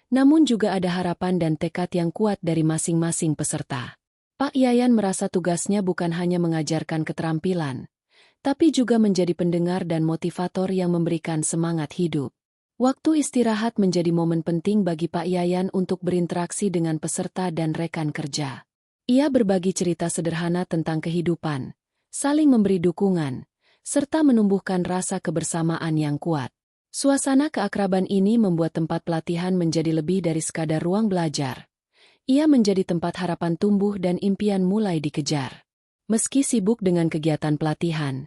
[SPEAKER 1] Namun juga ada harapan dan tekad yang kuat dari masing-masing peserta. Pak Yayan merasa tugasnya bukan hanya mengajarkan keterampilan, tapi juga menjadi pendengar dan motivator yang memberikan semangat hidup. Waktu istirahat menjadi momen penting bagi Pak Yayan untuk berinteraksi dengan peserta dan rekan kerja. Ia berbagi cerita sederhana tentang kehidupan, saling memberi dukungan, serta menumbuhkan rasa kebersamaan yang kuat. Suasana keakraban ini membuat tempat pelatihan menjadi lebih dari sekadar ruang belajar. Ia menjadi tempat harapan tumbuh dan impian mulai dikejar. Meski sibuk dengan kegiatan pelatihan,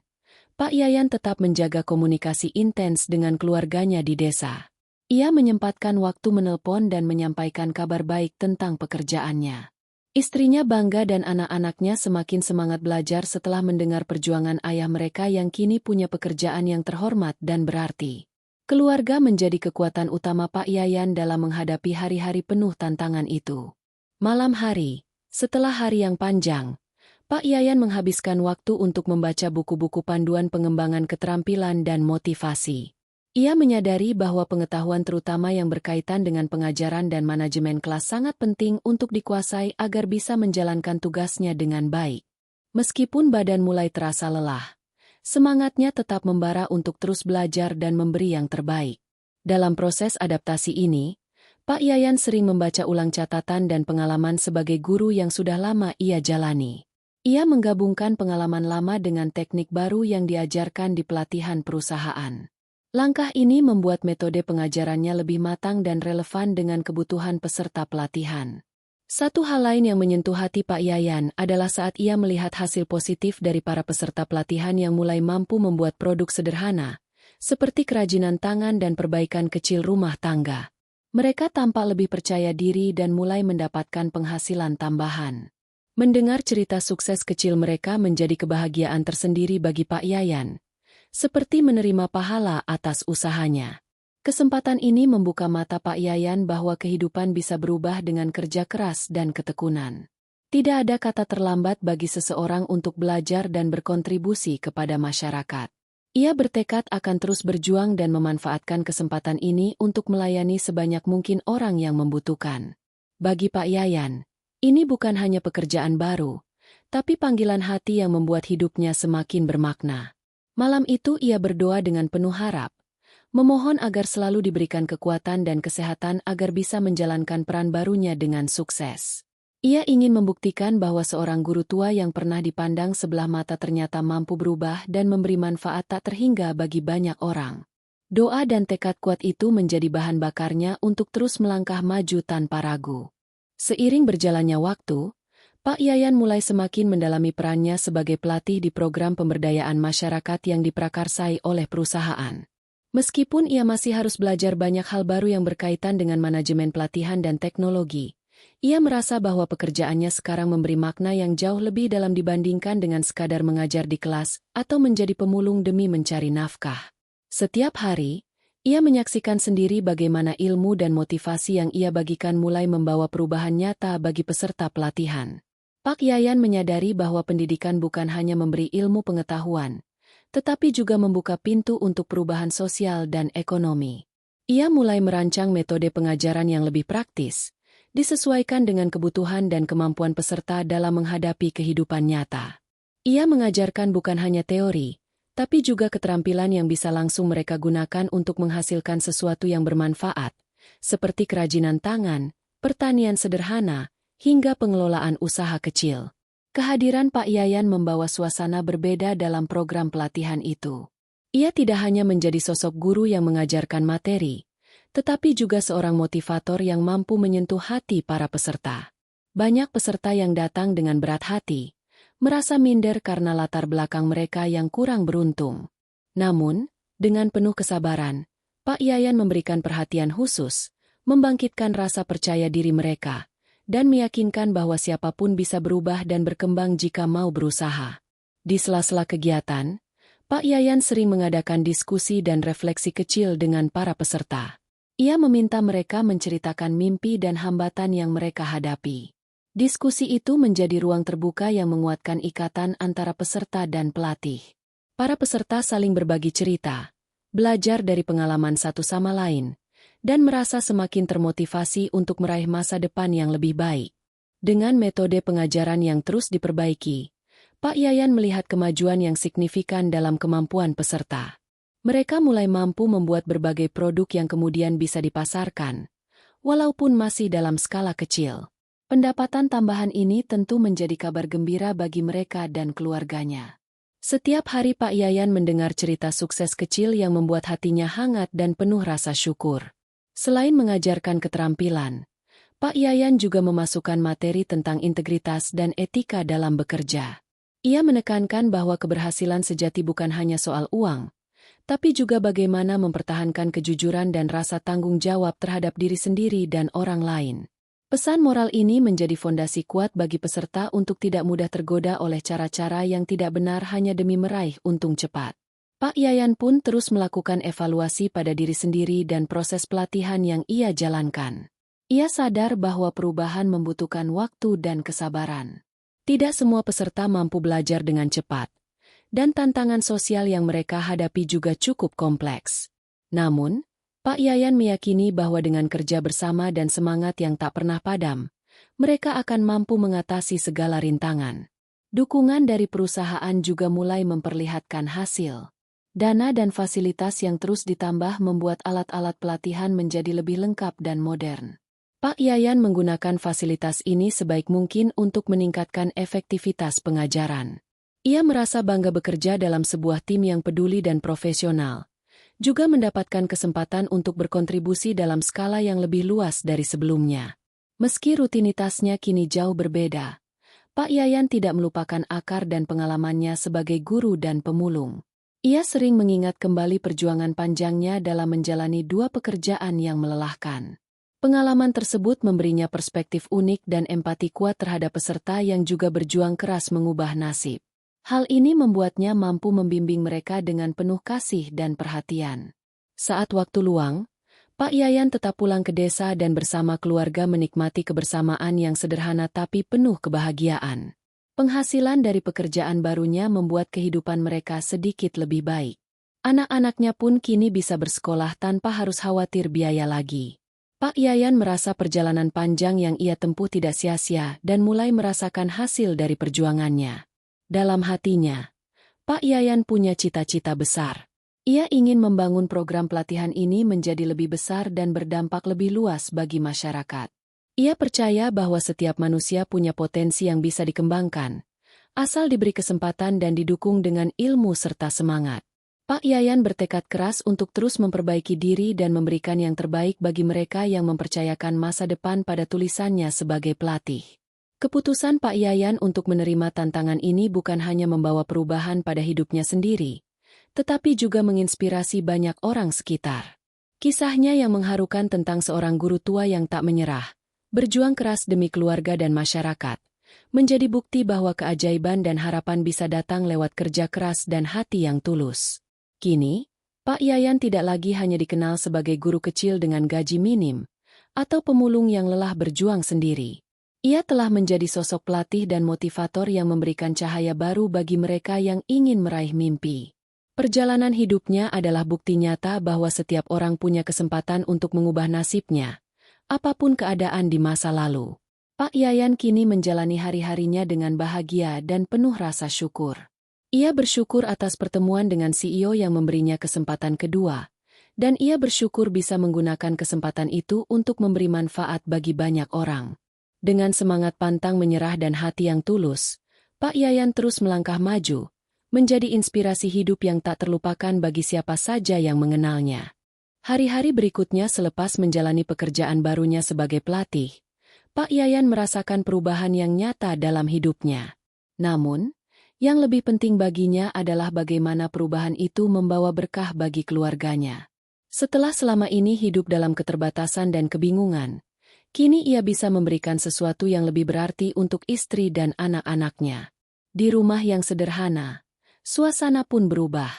[SPEAKER 1] Pak Yayan tetap menjaga komunikasi intens dengan keluarganya di desa. Ia menyempatkan waktu menelpon dan menyampaikan kabar baik tentang pekerjaannya. Istrinya bangga dan anak-anaknya semakin semangat belajar setelah mendengar perjuangan ayah mereka yang kini punya pekerjaan yang terhormat dan berarti. Keluarga menjadi kekuatan utama Pak Yayan dalam menghadapi hari-hari penuh tantangan itu. Malam hari, setelah hari yang panjang, Pak Yayan menghabiskan waktu untuk membaca buku-buku panduan pengembangan keterampilan dan motivasi. Ia menyadari bahwa pengetahuan terutama yang berkaitan dengan pengajaran dan manajemen kelas sangat penting untuk dikuasai agar bisa menjalankan tugasnya dengan baik. Meskipun badan mulai terasa lelah, semangatnya tetap membara untuk terus belajar dan memberi yang terbaik. Dalam proses adaptasi ini, Pak Yayan sering membaca ulang catatan dan pengalaman sebagai guru yang sudah lama ia jalani. Ia menggabungkan pengalaman lama dengan teknik baru yang diajarkan di pelatihan perusahaan. Langkah ini membuat metode pengajarannya lebih matang dan relevan dengan kebutuhan peserta pelatihan. Satu hal lain yang menyentuh hati Pak Yayan adalah saat ia melihat hasil positif dari para peserta pelatihan yang mulai mampu membuat produk sederhana, seperti kerajinan tangan dan perbaikan kecil rumah tangga. Mereka tampak lebih percaya diri dan mulai mendapatkan penghasilan tambahan. Mendengar cerita sukses kecil mereka menjadi kebahagiaan tersendiri bagi Pak Yayan, seperti menerima pahala atas usahanya. Kesempatan ini membuka mata Pak Yayan bahwa kehidupan bisa berubah dengan kerja keras dan ketekunan. Tidak ada kata terlambat bagi seseorang untuk belajar dan berkontribusi kepada masyarakat. Ia bertekad akan terus berjuang dan memanfaatkan kesempatan ini untuk melayani sebanyak mungkin orang yang membutuhkan. Bagi Pak Yayan, ini bukan hanya pekerjaan baru, tapi panggilan hati yang membuat hidupnya semakin bermakna. Malam itu ia berdoa dengan penuh harap, memohon agar selalu diberikan kekuatan dan kesehatan agar bisa menjalankan peran barunya dengan sukses. Ia ingin membuktikan bahwa seorang guru tua yang pernah dipandang sebelah mata ternyata mampu berubah dan memberi manfaat tak terhingga bagi banyak orang. Doa dan tekad kuat itu menjadi bahan bakarnya untuk terus melangkah maju tanpa ragu. Seiring berjalannya waktu, Pak Yayan mulai semakin mendalami perannya sebagai pelatih di program pemberdayaan masyarakat yang diprakarsai oleh perusahaan. Meskipun ia masih harus belajar banyak hal baru yang berkaitan dengan manajemen pelatihan dan teknologi, ia merasa bahwa pekerjaannya sekarang memberi makna yang jauh lebih dalam dibandingkan dengan sekadar mengajar di kelas atau menjadi pemulung demi mencari nafkah. Setiap hari, ia menyaksikan sendiri bagaimana ilmu dan motivasi yang ia bagikan mulai membawa perubahan nyata bagi peserta pelatihan. Pak Yayan menyadari bahwa pendidikan bukan hanya memberi ilmu pengetahuan, tetapi juga membuka pintu untuk perubahan sosial dan ekonomi. Ia mulai merancang metode pengajaran yang lebih praktis, disesuaikan dengan kebutuhan dan kemampuan peserta dalam menghadapi kehidupan nyata. Ia mengajarkan bukan hanya teori, tapi juga keterampilan yang bisa langsung mereka gunakan untuk menghasilkan sesuatu yang bermanfaat, seperti kerajinan tangan, pertanian sederhana, hingga pengelolaan usaha kecil. Kehadiran Pak Yayan membawa suasana berbeda dalam program pelatihan itu. Ia tidak hanya menjadi sosok guru yang mengajarkan materi, tetapi juga seorang motivator yang mampu menyentuh hati para peserta. Banyak peserta yang datang dengan berat hati, merasa minder karena latar belakang mereka yang kurang beruntung. Namun, dengan penuh kesabaran, Pak Yayan memberikan perhatian khusus, membangkitkan rasa percaya diri mereka, dan meyakinkan bahwa siapapun bisa berubah dan berkembang jika mau berusaha. Di sela-sela kegiatan, Pak Yayan sering mengadakan diskusi dan refleksi kecil dengan para peserta. Ia meminta mereka menceritakan mimpi dan hambatan yang mereka hadapi. Diskusi itu menjadi ruang terbuka yang menguatkan ikatan antara peserta dan pelatih. Para peserta saling berbagi cerita, belajar dari pengalaman satu sama lain, dan merasa semakin termotivasi untuk meraih masa depan yang lebih baik. Dengan metode pengajaran yang terus diperbaiki, Pak Yayan melihat kemajuan yang signifikan dalam kemampuan peserta. Mereka mulai mampu membuat berbagai produk yang kemudian bisa dipasarkan, walaupun masih dalam skala kecil. Pendapatan tambahan ini tentu menjadi kabar gembira bagi mereka dan keluarganya. Setiap hari Pak Yayan mendengar cerita sukses kecil yang membuat hatinya hangat dan penuh rasa syukur. Selain mengajarkan keterampilan, Pak Yayan juga memasukkan materi tentang integritas dan etika dalam bekerja. Ia menekankan bahwa keberhasilan sejati bukan hanya soal uang, tapi juga bagaimana mempertahankan kejujuran dan rasa tanggung jawab terhadap diri sendiri dan orang lain. Pesan moral ini menjadi fondasi kuat bagi peserta untuk tidak mudah tergoda oleh cara-cara yang tidak benar hanya demi meraih untung cepat. Pak Yayan pun terus melakukan evaluasi pada diri sendiri dan proses pelatihan yang ia jalankan. Ia sadar bahwa perubahan membutuhkan waktu dan kesabaran. Tidak semua peserta mampu belajar dengan cepat, dan tantangan sosial yang mereka hadapi juga cukup kompleks. Namun, Pak Yayan meyakini bahwa dengan kerja bersama dan semangat yang tak pernah padam, mereka akan mampu mengatasi segala rintangan. Dukungan dari perusahaan juga mulai memperlihatkan hasil. Dana dan fasilitas yang terus ditambah membuat alat-alat pelatihan menjadi lebih lengkap dan modern. Pak Yayan menggunakan fasilitas ini sebaik mungkin untuk meningkatkan efektivitas pengajaran. Ia merasa bangga bekerja dalam sebuah tim yang peduli dan profesional, juga mendapatkan kesempatan untuk berkontribusi dalam skala yang lebih luas dari sebelumnya. Meski rutinitasnya kini jauh berbeda, Pak Yayan tidak melupakan akar dan pengalamannya sebagai guru dan pemulung. Ia sering mengingat kembali perjuangan panjangnya dalam menjalani dua pekerjaan yang melelahkan. Pengalaman tersebut memberinya perspektif unik dan empati kuat terhadap peserta yang juga berjuang keras mengubah nasib. Hal ini membuatnya mampu membimbing mereka dengan penuh kasih dan perhatian. Saat waktu luang, Pak Yayan tetap pulang ke desa dan bersama keluarga menikmati kebersamaan yang sederhana tapi penuh kebahagiaan. Penghasilan dari pekerjaan barunya membuat kehidupan mereka sedikit lebih baik. Anak-anaknya pun kini bisa bersekolah tanpa harus khawatir biaya lagi. Pak Yayan merasa perjalanan panjang yang ia tempuh tidak sia-sia dan mulai merasakan hasil dari perjuangannya. Dalam hatinya, Pak Yayan punya cita-cita besar. Ia ingin membangun program pelatihan ini menjadi lebih besar dan berdampak lebih luas bagi masyarakat. Ia percaya bahwa setiap manusia punya potensi yang bisa dikembangkan, asal diberi kesempatan dan didukung dengan ilmu serta semangat. Pak Yayan bertekad keras untuk terus memperbaiki diri dan memberikan yang terbaik bagi mereka yang mempercayakan masa depan pada tulisannya sebagai pelatih. Keputusan Pak Yayan untuk menerima tantangan ini bukan hanya membawa perubahan pada hidupnya sendiri, tetapi juga menginspirasi banyak orang sekitar. Kisahnya yang mengharukan tentang seorang guru tua yang tak menyerah, berjuang keras demi keluarga dan masyarakat, menjadi bukti bahwa keajaiban dan harapan bisa datang lewat kerja keras dan hati yang tulus. Kini, Pak Yayan tidak lagi hanya dikenal sebagai guru kecil dengan gaji minim, atau pemulung yang lelah berjuang sendiri. Ia telah menjadi sosok pelatih dan motivator yang memberikan cahaya baru bagi mereka yang ingin meraih mimpi. Perjalanan hidupnya adalah bukti nyata bahwa setiap orang punya kesempatan untuk mengubah nasibnya, apapun keadaan di masa lalu. Pak Yayan kini menjalani hari-harinya dengan bahagia dan penuh rasa syukur. Ia bersyukur atas pertemuan dengan CEO yang memberinya kesempatan kedua, dan ia bersyukur bisa menggunakan kesempatan itu untuk memberi manfaat bagi banyak orang. Dengan semangat pantang menyerah dan hati yang tulus, Pak Yayan terus melangkah maju, menjadi inspirasi hidup yang tak terlupakan bagi siapa saja yang mengenalnya. Hari-hari berikutnya selepas menjalani pekerjaan barunya sebagai pelatih, Pak Yayan merasakan perubahan yang nyata dalam hidupnya. Namun, yang lebih penting baginya adalah bagaimana perubahan itu membawa berkah bagi keluarganya. Setelah selama ini hidup dalam keterbatasan dan kebingungan, kini ia bisa memberikan sesuatu yang lebih berarti untuk istri dan anak-anaknya. Di rumah yang sederhana, suasana pun berubah.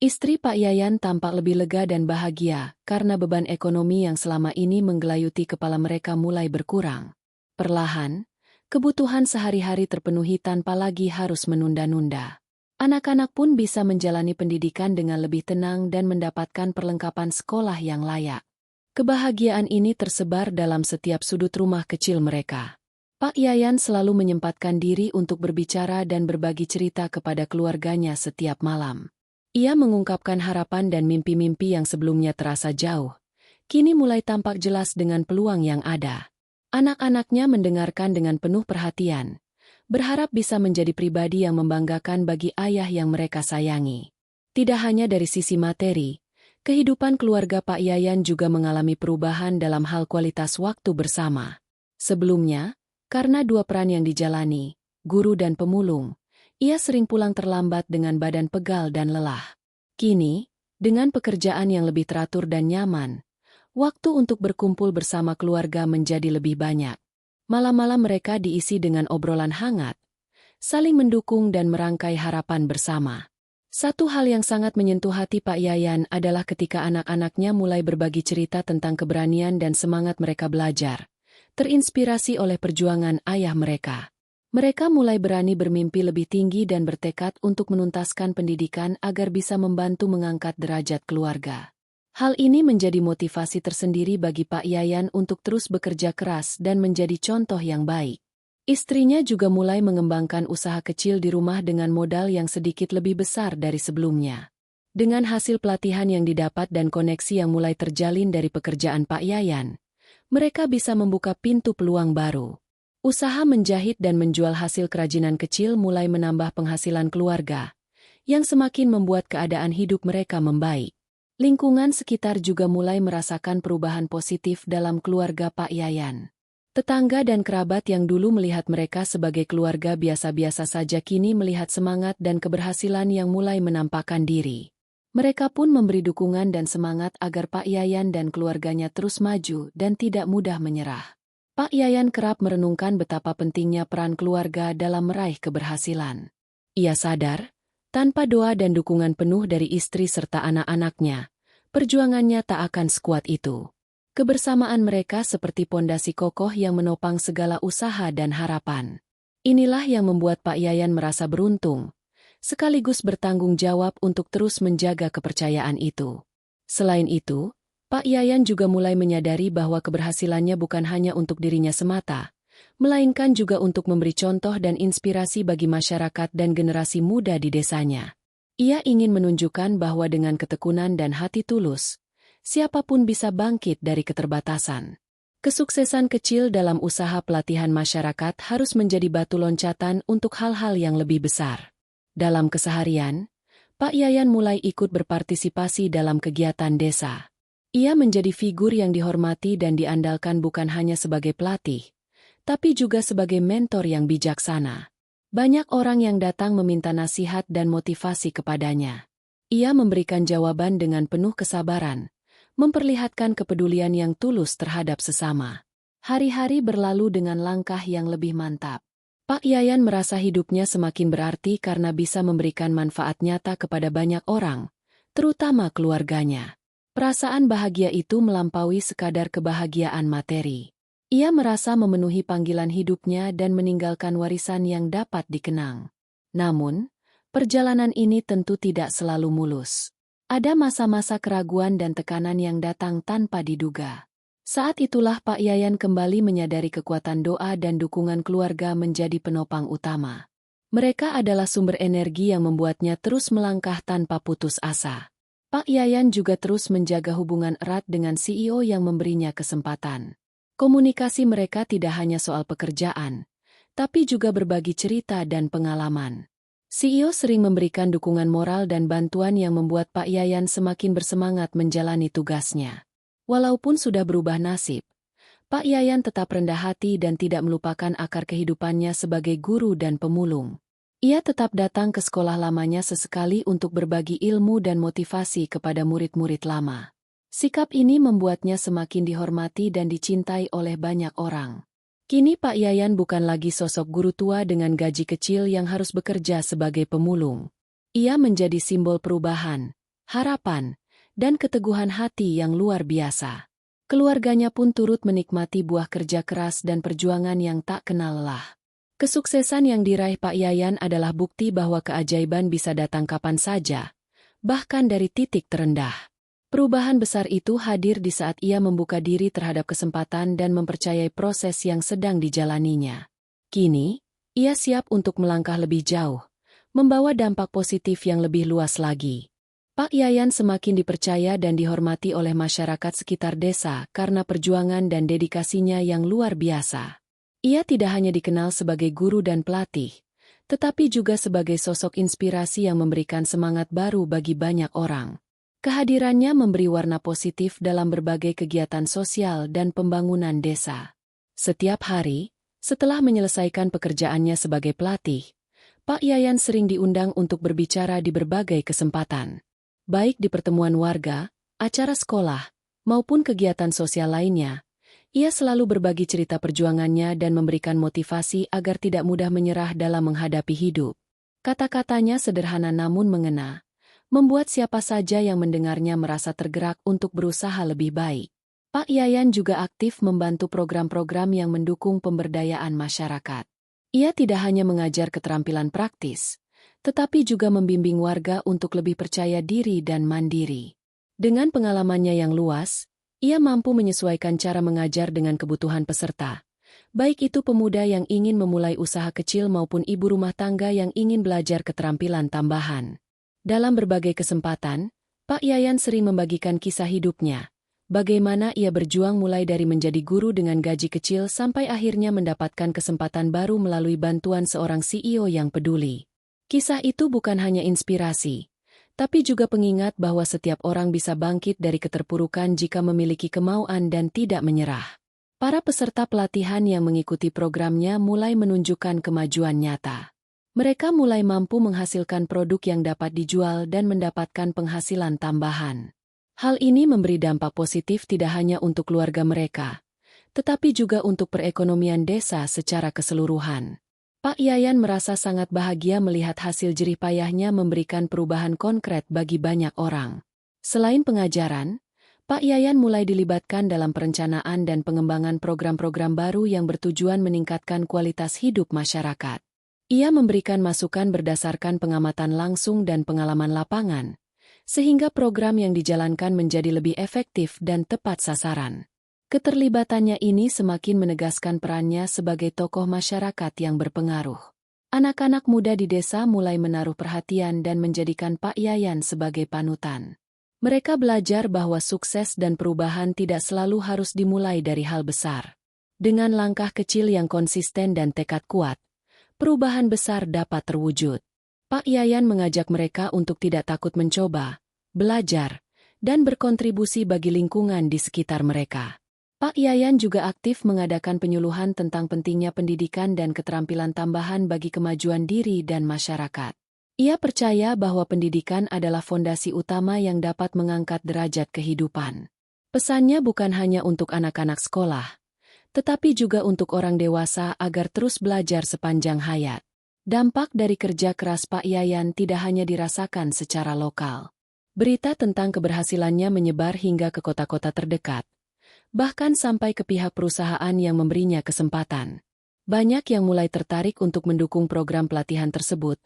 [SPEAKER 1] Istri Pak Yayan tampak lebih lega dan bahagia karena beban ekonomi yang selama ini menggelayuti kepala mereka mulai berkurang. Perlahan, kebutuhan sehari-hari terpenuhi tanpa lagi harus menunda-nunda. Anak-anak pun bisa menjalani pendidikan dengan lebih tenang dan mendapatkan perlengkapan sekolah yang layak. Kebahagiaan ini tersebar dalam setiap sudut rumah kecil mereka. Pak Yayan selalu menyempatkan diri untuk berbicara dan berbagi cerita kepada keluarganya setiap malam. Ia mengungkapkan harapan dan mimpi-mimpi yang sebelumnya terasa jauh, kini mulai tampak jelas dengan peluang yang ada. Anak-anaknya mendengarkan dengan penuh perhatian, berharap bisa menjadi pribadi yang membanggakan bagi ayah yang mereka sayangi. Tidak hanya dari sisi materi, kehidupan keluarga Pak Yayan juga mengalami perubahan dalam hal kualitas waktu bersama. Sebelumnya, karena dua peran yang dijalani, guru dan pemulung, ia sering pulang terlambat dengan badan pegal dan lelah. Kini, dengan pekerjaan yang lebih teratur dan nyaman, waktu untuk berkumpul bersama keluarga menjadi lebih banyak. Malam-malam mereka diisi dengan obrolan hangat, saling mendukung dan merangkai harapan bersama. Satu hal yang sangat menyentuh hati Pak Yayan adalah ketika anak-anaknya mulai berbagi cerita tentang keberanian dan semangat mereka belajar, terinspirasi oleh perjuangan ayah mereka. Mereka mulai berani bermimpi lebih tinggi dan bertekad untuk menuntaskan pendidikan agar bisa membantu mengangkat derajat keluarga. Hal ini menjadi motivasi tersendiri bagi Pak Yayan untuk terus bekerja keras dan menjadi contoh yang baik. Istrinya juga mulai mengembangkan usaha kecil di rumah dengan modal yang sedikit lebih besar dari sebelumnya. Dengan hasil pelatihan yang didapat dan koneksi yang mulai terjalin dari pekerjaan Pak Yayan, mereka bisa membuka pintu peluang baru. Usaha menjahit dan menjual hasil kerajinan kecil mulai menambah penghasilan keluarga, yang semakin membuat keadaan hidup mereka membaik. Lingkungan sekitar juga mulai merasakan perubahan positif dalam keluarga Pak Yayan. Tetangga dan kerabat yang dulu melihat mereka sebagai keluarga biasa-biasa saja kini melihat semangat dan keberhasilan yang mulai menampakkan diri. Mereka pun memberi dukungan dan semangat agar Pak Yayan dan keluarganya terus maju dan tidak mudah menyerah. Pak Yayan kerap merenungkan betapa pentingnya peran keluarga dalam meraih keberhasilan. Ia sadar, tanpa doa dan dukungan penuh dari istri serta anak-anaknya, perjuangannya tak akan sekuat itu. Kebersamaan mereka seperti pondasi kokoh yang menopang segala usaha dan harapan. Inilah yang membuat Pak Yayan merasa beruntung, sekaligus bertanggung jawab untuk terus menjaga kepercayaan itu. Selain itu, Pak Yayan juga mulai menyadari bahwa keberhasilannya bukan hanya untuk dirinya semata, melainkan juga untuk memberi contoh dan inspirasi bagi masyarakat dan generasi muda di desanya. Ia ingin menunjukkan bahwa dengan ketekunan dan hati tulus, siapapun bisa bangkit dari keterbatasan. Kesuksesan kecil dalam usaha pelatihan masyarakat harus menjadi batu loncatan untuk hal-hal yang lebih besar. Dalam keseharian, Pak Yayan mulai ikut berpartisipasi dalam kegiatan desa. Ia menjadi figur yang dihormati dan diandalkan bukan hanya sebagai pelatih, tapi juga sebagai mentor yang bijaksana. Banyak orang yang datang meminta nasihat dan motivasi kepadanya. Ia memberikan jawaban dengan penuh kesabaran, memperlihatkan kepedulian yang tulus terhadap sesama. Hari-hari berlalu dengan langkah yang lebih mantap. Pak Yayan merasa hidupnya semakin berarti karena bisa memberikan manfaat nyata kepada banyak orang, terutama keluarganya. Perasaan bahagia itu melampaui sekadar kebahagiaan materi. Ia merasa memenuhi panggilan hidupnya dan meninggalkan warisan yang dapat dikenang. Namun, perjalanan ini tentu tidak selalu mulus. Ada masa-masa keraguan dan tekanan yang datang tanpa diduga. Saat itulah Pak Yayan kembali menyadari kekuatan doa dan dukungan keluarga menjadi penopang utama. Mereka adalah sumber energi yang membuatnya terus melangkah tanpa putus asa. Pak Yayan juga terus menjaga hubungan erat dengan CEO yang memberinya kesempatan. Komunikasi mereka tidak hanya soal pekerjaan, tapi juga berbagi cerita dan pengalaman. CEO sering memberikan dukungan moral dan bantuan yang membuat Pak Yayan semakin bersemangat menjalani tugasnya. Walaupun sudah berubah nasib, Pak Yayan tetap rendah hati dan tidak melupakan akar kehidupannya sebagai guru dan pemulung. Ia tetap datang ke sekolah lamanya sesekali untuk berbagi ilmu dan motivasi kepada murid-murid lama. Sikap ini membuatnya semakin dihormati dan dicintai oleh banyak orang. Kini Pak Yayan bukan lagi sosok guru tua dengan gaji kecil yang harus bekerja sebagai pemulung. Ia menjadi simbol perubahan, harapan, dan keteguhan hati yang luar biasa. Keluarganya pun turut menikmati buah kerja keras dan perjuangan yang tak kenal lelah. Kesuksesan yang diraih Pak Yayan adalah bukti bahwa keajaiban bisa datang kapan saja, bahkan dari titik terendah. Perubahan besar itu hadir di saat ia membuka diri terhadap kesempatan dan mempercayai proses yang sedang dijalaninya. Kini, ia siap untuk melangkah lebih jauh, membawa dampak positif yang lebih luas lagi. Pak Yayan semakin dipercaya dan dihormati oleh masyarakat sekitar desa karena perjuangan dan dedikasinya yang luar biasa. Ia tidak hanya dikenal sebagai guru dan pelatih, tetapi juga sebagai sosok inspirasi yang memberikan semangat baru bagi banyak orang. Kehadirannya memberi warna positif dalam berbagai kegiatan sosial dan pembangunan desa. Setiap hari, setelah menyelesaikan pekerjaannya sebagai pelatih, Pak Yayan sering diundang untuk berbicara di berbagai kesempatan. Baik di pertemuan warga, acara sekolah, maupun kegiatan sosial lainnya, Ia selalu berbagi cerita perjuangannya dan memberikan motivasi agar tidak mudah menyerah dalam menghadapi hidup. Kata-katanya sederhana namun mengena, membuat siapa saja yang mendengarnya merasa tergerak untuk berusaha lebih baik. Pak Yayan juga aktif membantu program-program yang mendukung pemberdayaan masyarakat. Ia tidak hanya mengajar keterampilan praktis, tetapi juga membimbing warga untuk lebih percaya diri dan mandiri. Dengan pengalamannya yang luas, ia mampu menyesuaikan cara mengajar dengan kebutuhan peserta, baik itu pemuda yang ingin memulai usaha kecil maupun ibu rumah tangga yang ingin belajar keterampilan tambahan. Dalam berbagai kesempatan, Pak Yayan sering membagikan kisah hidupnya, bagaimana ia berjuang mulai dari menjadi guru dengan gaji kecil sampai akhirnya mendapatkan kesempatan baru melalui bantuan seorang CEO yang peduli. Kisah itu bukan hanya inspirasi, tapi juga pengingat bahwa setiap orang bisa bangkit dari keterpurukan jika memiliki kemauan dan tidak menyerah. Para peserta pelatihan yang mengikuti programnya mulai menunjukkan kemajuan nyata. Mereka mulai mampu menghasilkan produk yang dapat dijual dan mendapatkan penghasilan tambahan. Hal ini memberi dampak positif tidak hanya untuk keluarga mereka, tetapi juga untuk perekonomian desa secara keseluruhan. Pak Yayan merasa sangat bahagia melihat hasil jerih payahnya memberikan perubahan konkret bagi banyak orang. Selain pengajaran, Pak Yayan mulai dilibatkan dalam perencanaan dan pengembangan program-program baru yang bertujuan meningkatkan kualitas hidup masyarakat. Ia memberikan masukan berdasarkan pengamatan langsung dan pengalaman lapangan, sehingga program yang dijalankan menjadi lebih efektif dan tepat sasaran. Keterlibatannya ini semakin menegaskan perannya sebagai tokoh masyarakat yang berpengaruh. Anak-anak muda di desa mulai menaruh perhatian dan menjadikan Pak Yayan sebagai panutan. Mereka belajar bahwa sukses dan perubahan tidak selalu harus dimulai dari hal besar. Dengan langkah kecil yang konsisten dan tekad kuat, perubahan besar dapat terwujud. Pak Yayan mengajak mereka untuk tidak takut mencoba, belajar, dan berkontribusi bagi lingkungan di sekitar mereka. Pak Yayan juga aktif mengadakan penyuluhan tentang pentingnya pendidikan dan keterampilan tambahan bagi kemajuan diri dan masyarakat. Ia percaya bahwa pendidikan adalah fondasi utama yang dapat mengangkat derajat kehidupan. Pesannya bukan hanya untuk anak-anak sekolah, tetapi juga untuk orang dewasa agar terus belajar sepanjang hayat. Dampak dari kerja keras Pak Yayan tidak hanya dirasakan secara lokal. Berita tentang keberhasilannya menyebar hingga ke kota-kota terdekat, bahkan sampai ke pihak perusahaan yang memberinya kesempatan. Banyak yang mulai tertarik untuk mendukung program pelatihan tersebut,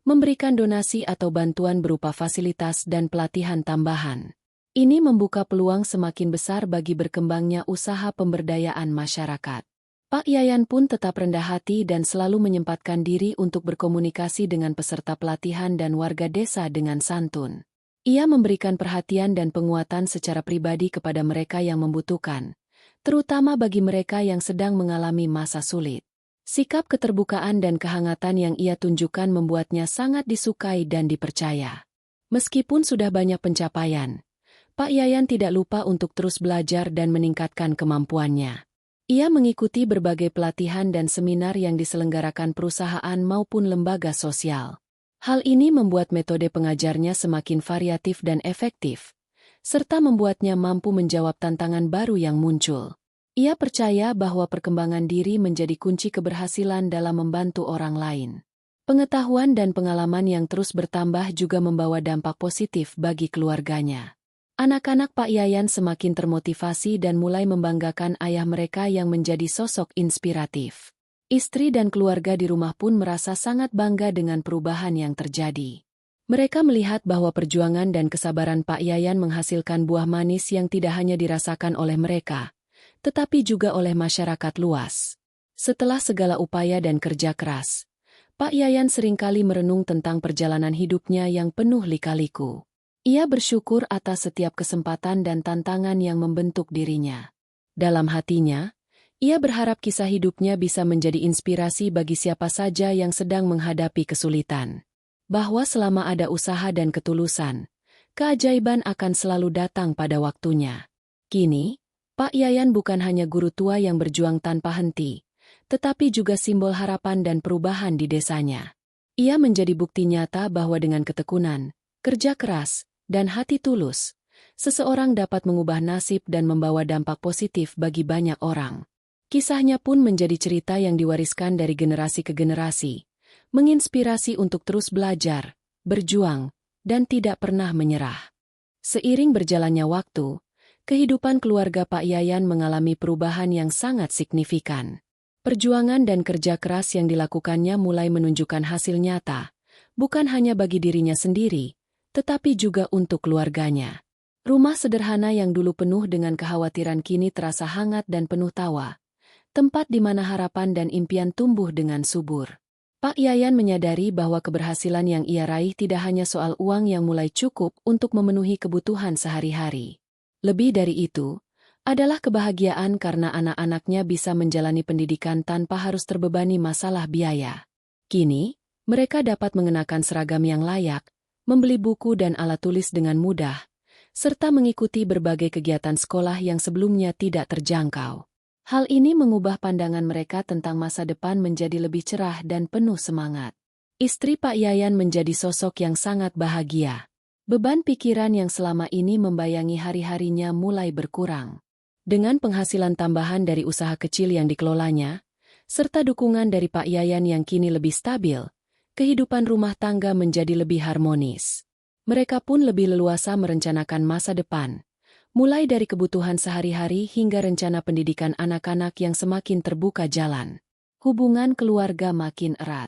[SPEAKER 1] memberikan donasi atau bantuan berupa fasilitas dan pelatihan tambahan. Ini membuka peluang semakin besar bagi berkembangnya usaha pemberdayaan masyarakat. Pak Yayan pun tetap rendah hati dan selalu menyempatkan diri untuk berkomunikasi dengan peserta pelatihan dan warga desa dengan santun. Ia memberikan perhatian dan penguatan secara pribadi kepada mereka yang membutuhkan, terutama bagi mereka yang sedang mengalami masa sulit. Sikap keterbukaan dan kehangatan yang ia tunjukkan membuatnya sangat disukai dan dipercaya. Meskipun sudah banyak pencapaian, Pak Yayan tidak lupa untuk terus belajar dan meningkatkan kemampuannya. Ia mengikuti berbagai pelatihan dan seminar yang diselenggarakan perusahaan maupun lembaga sosial. Hal ini membuat metode pengajarnya semakin variatif dan efektif, serta membuatnya mampu menjawab tantangan baru yang muncul. Ia percaya bahwa perkembangan diri menjadi kunci keberhasilan dalam membantu orang lain. Pengetahuan dan pengalaman yang terus bertambah juga membawa dampak positif bagi keluarganya. Anak-anak Pak Yayan semakin termotivasi dan mulai membanggakan ayah mereka yang menjadi sosok inspiratif. Istri dan keluarga di rumah pun merasa sangat bangga dengan perubahan yang terjadi. Mereka melihat bahwa perjuangan dan kesabaran Pak Yayan menghasilkan buah manis yang tidak hanya dirasakan oleh mereka, tetapi juga oleh masyarakat luas. Setelah segala upaya dan kerja keras, Pak Yayan seringkali merenung tentang perjalanan hidupnya yang penuh lika-liku. Ia bersyukur atas setiap kesempatan dan tantangan yang membentuk dirinya. Dalam hatinya, ia berharap kisah hidupnya bisa menjadi inspirasi bagi siapa saja yang sedang menghadapi kesulitan. Bahwa selama ada usaha dan ketulusan, keajaiban akan selalu datang pada waktunya. Kini, Pak Yayan bukan hanya guru tua yang berjuang tanpa henti, tetapi juga simbol harapan dan perubahan di desanya. Ia menjadi bukti nyata bahwa dengan ketekunan, kerja keras, dan hati tulus, seseorang dapat mengubah nasib dan membawa dampak positif bagi banyak orang. Kisahnya pun menjadi cerita yang diwariskan dari generasi ke generasi, menginspirasi untuk terus belajar, berjuang, dan tidak pernah menyerah. Seiring berjalannya waktu, kehidupan keluarga Pak Yayan mengalami perubahan yang sangat signifikan. Perjuangan dan kerja keras yang dilakukannya mulai menunjukkan hasil nyata, bukan hanya bagi dirinya sendiri, tetapi juga untuk keluarganya. Rumah sederhana yang dulu penuh dengan kekhawatiran kini terasa hangat dan penuh tawa, tempat di mana harapan dan impian tumbuh dengan subur. Pak Yayan menyadari bahwa keberhasilan yang ia raih tidak hanya soal uang yang mulai cukup untuk memenuhi kebutuhan sehari-hari. Lebih dari itu, adalah kebahagiaan karena anak-anaknya bisa menjalani pendidikan tanpa harus terbebani masalah biaya. Kini, mereka dapat mengenakan seragam yang layak, membeli buku dan alat tulis dengan mudah, serta mengikuti berbagai kegiatan sekolah yang sebelumnya tidak terjangkau. Hal ini mengubah pandangan mereka tentang masa depan menjadi lebih cerah dan penuh semangat. Istri Pak Yayan menjadi sosok yang sangat bahagia. Beban pikiran yang selama ini membayangi hari-harinya mulai berkurang. Dengan penghasilan tambahan dari usaha kecil yang dikelolanya, serta dukungan dari Pak Yayan yang kini lebih stabil, kehidupan rumah tangga menjadi lebih harmonis. Mereka pun lebih leluasa merencanakan masa depan, mulai dari kebutuhan sehari-hari hingga rencana pendidikan anak-anak yang semakin terbuka jalan. Hubungan keluarga makin erat.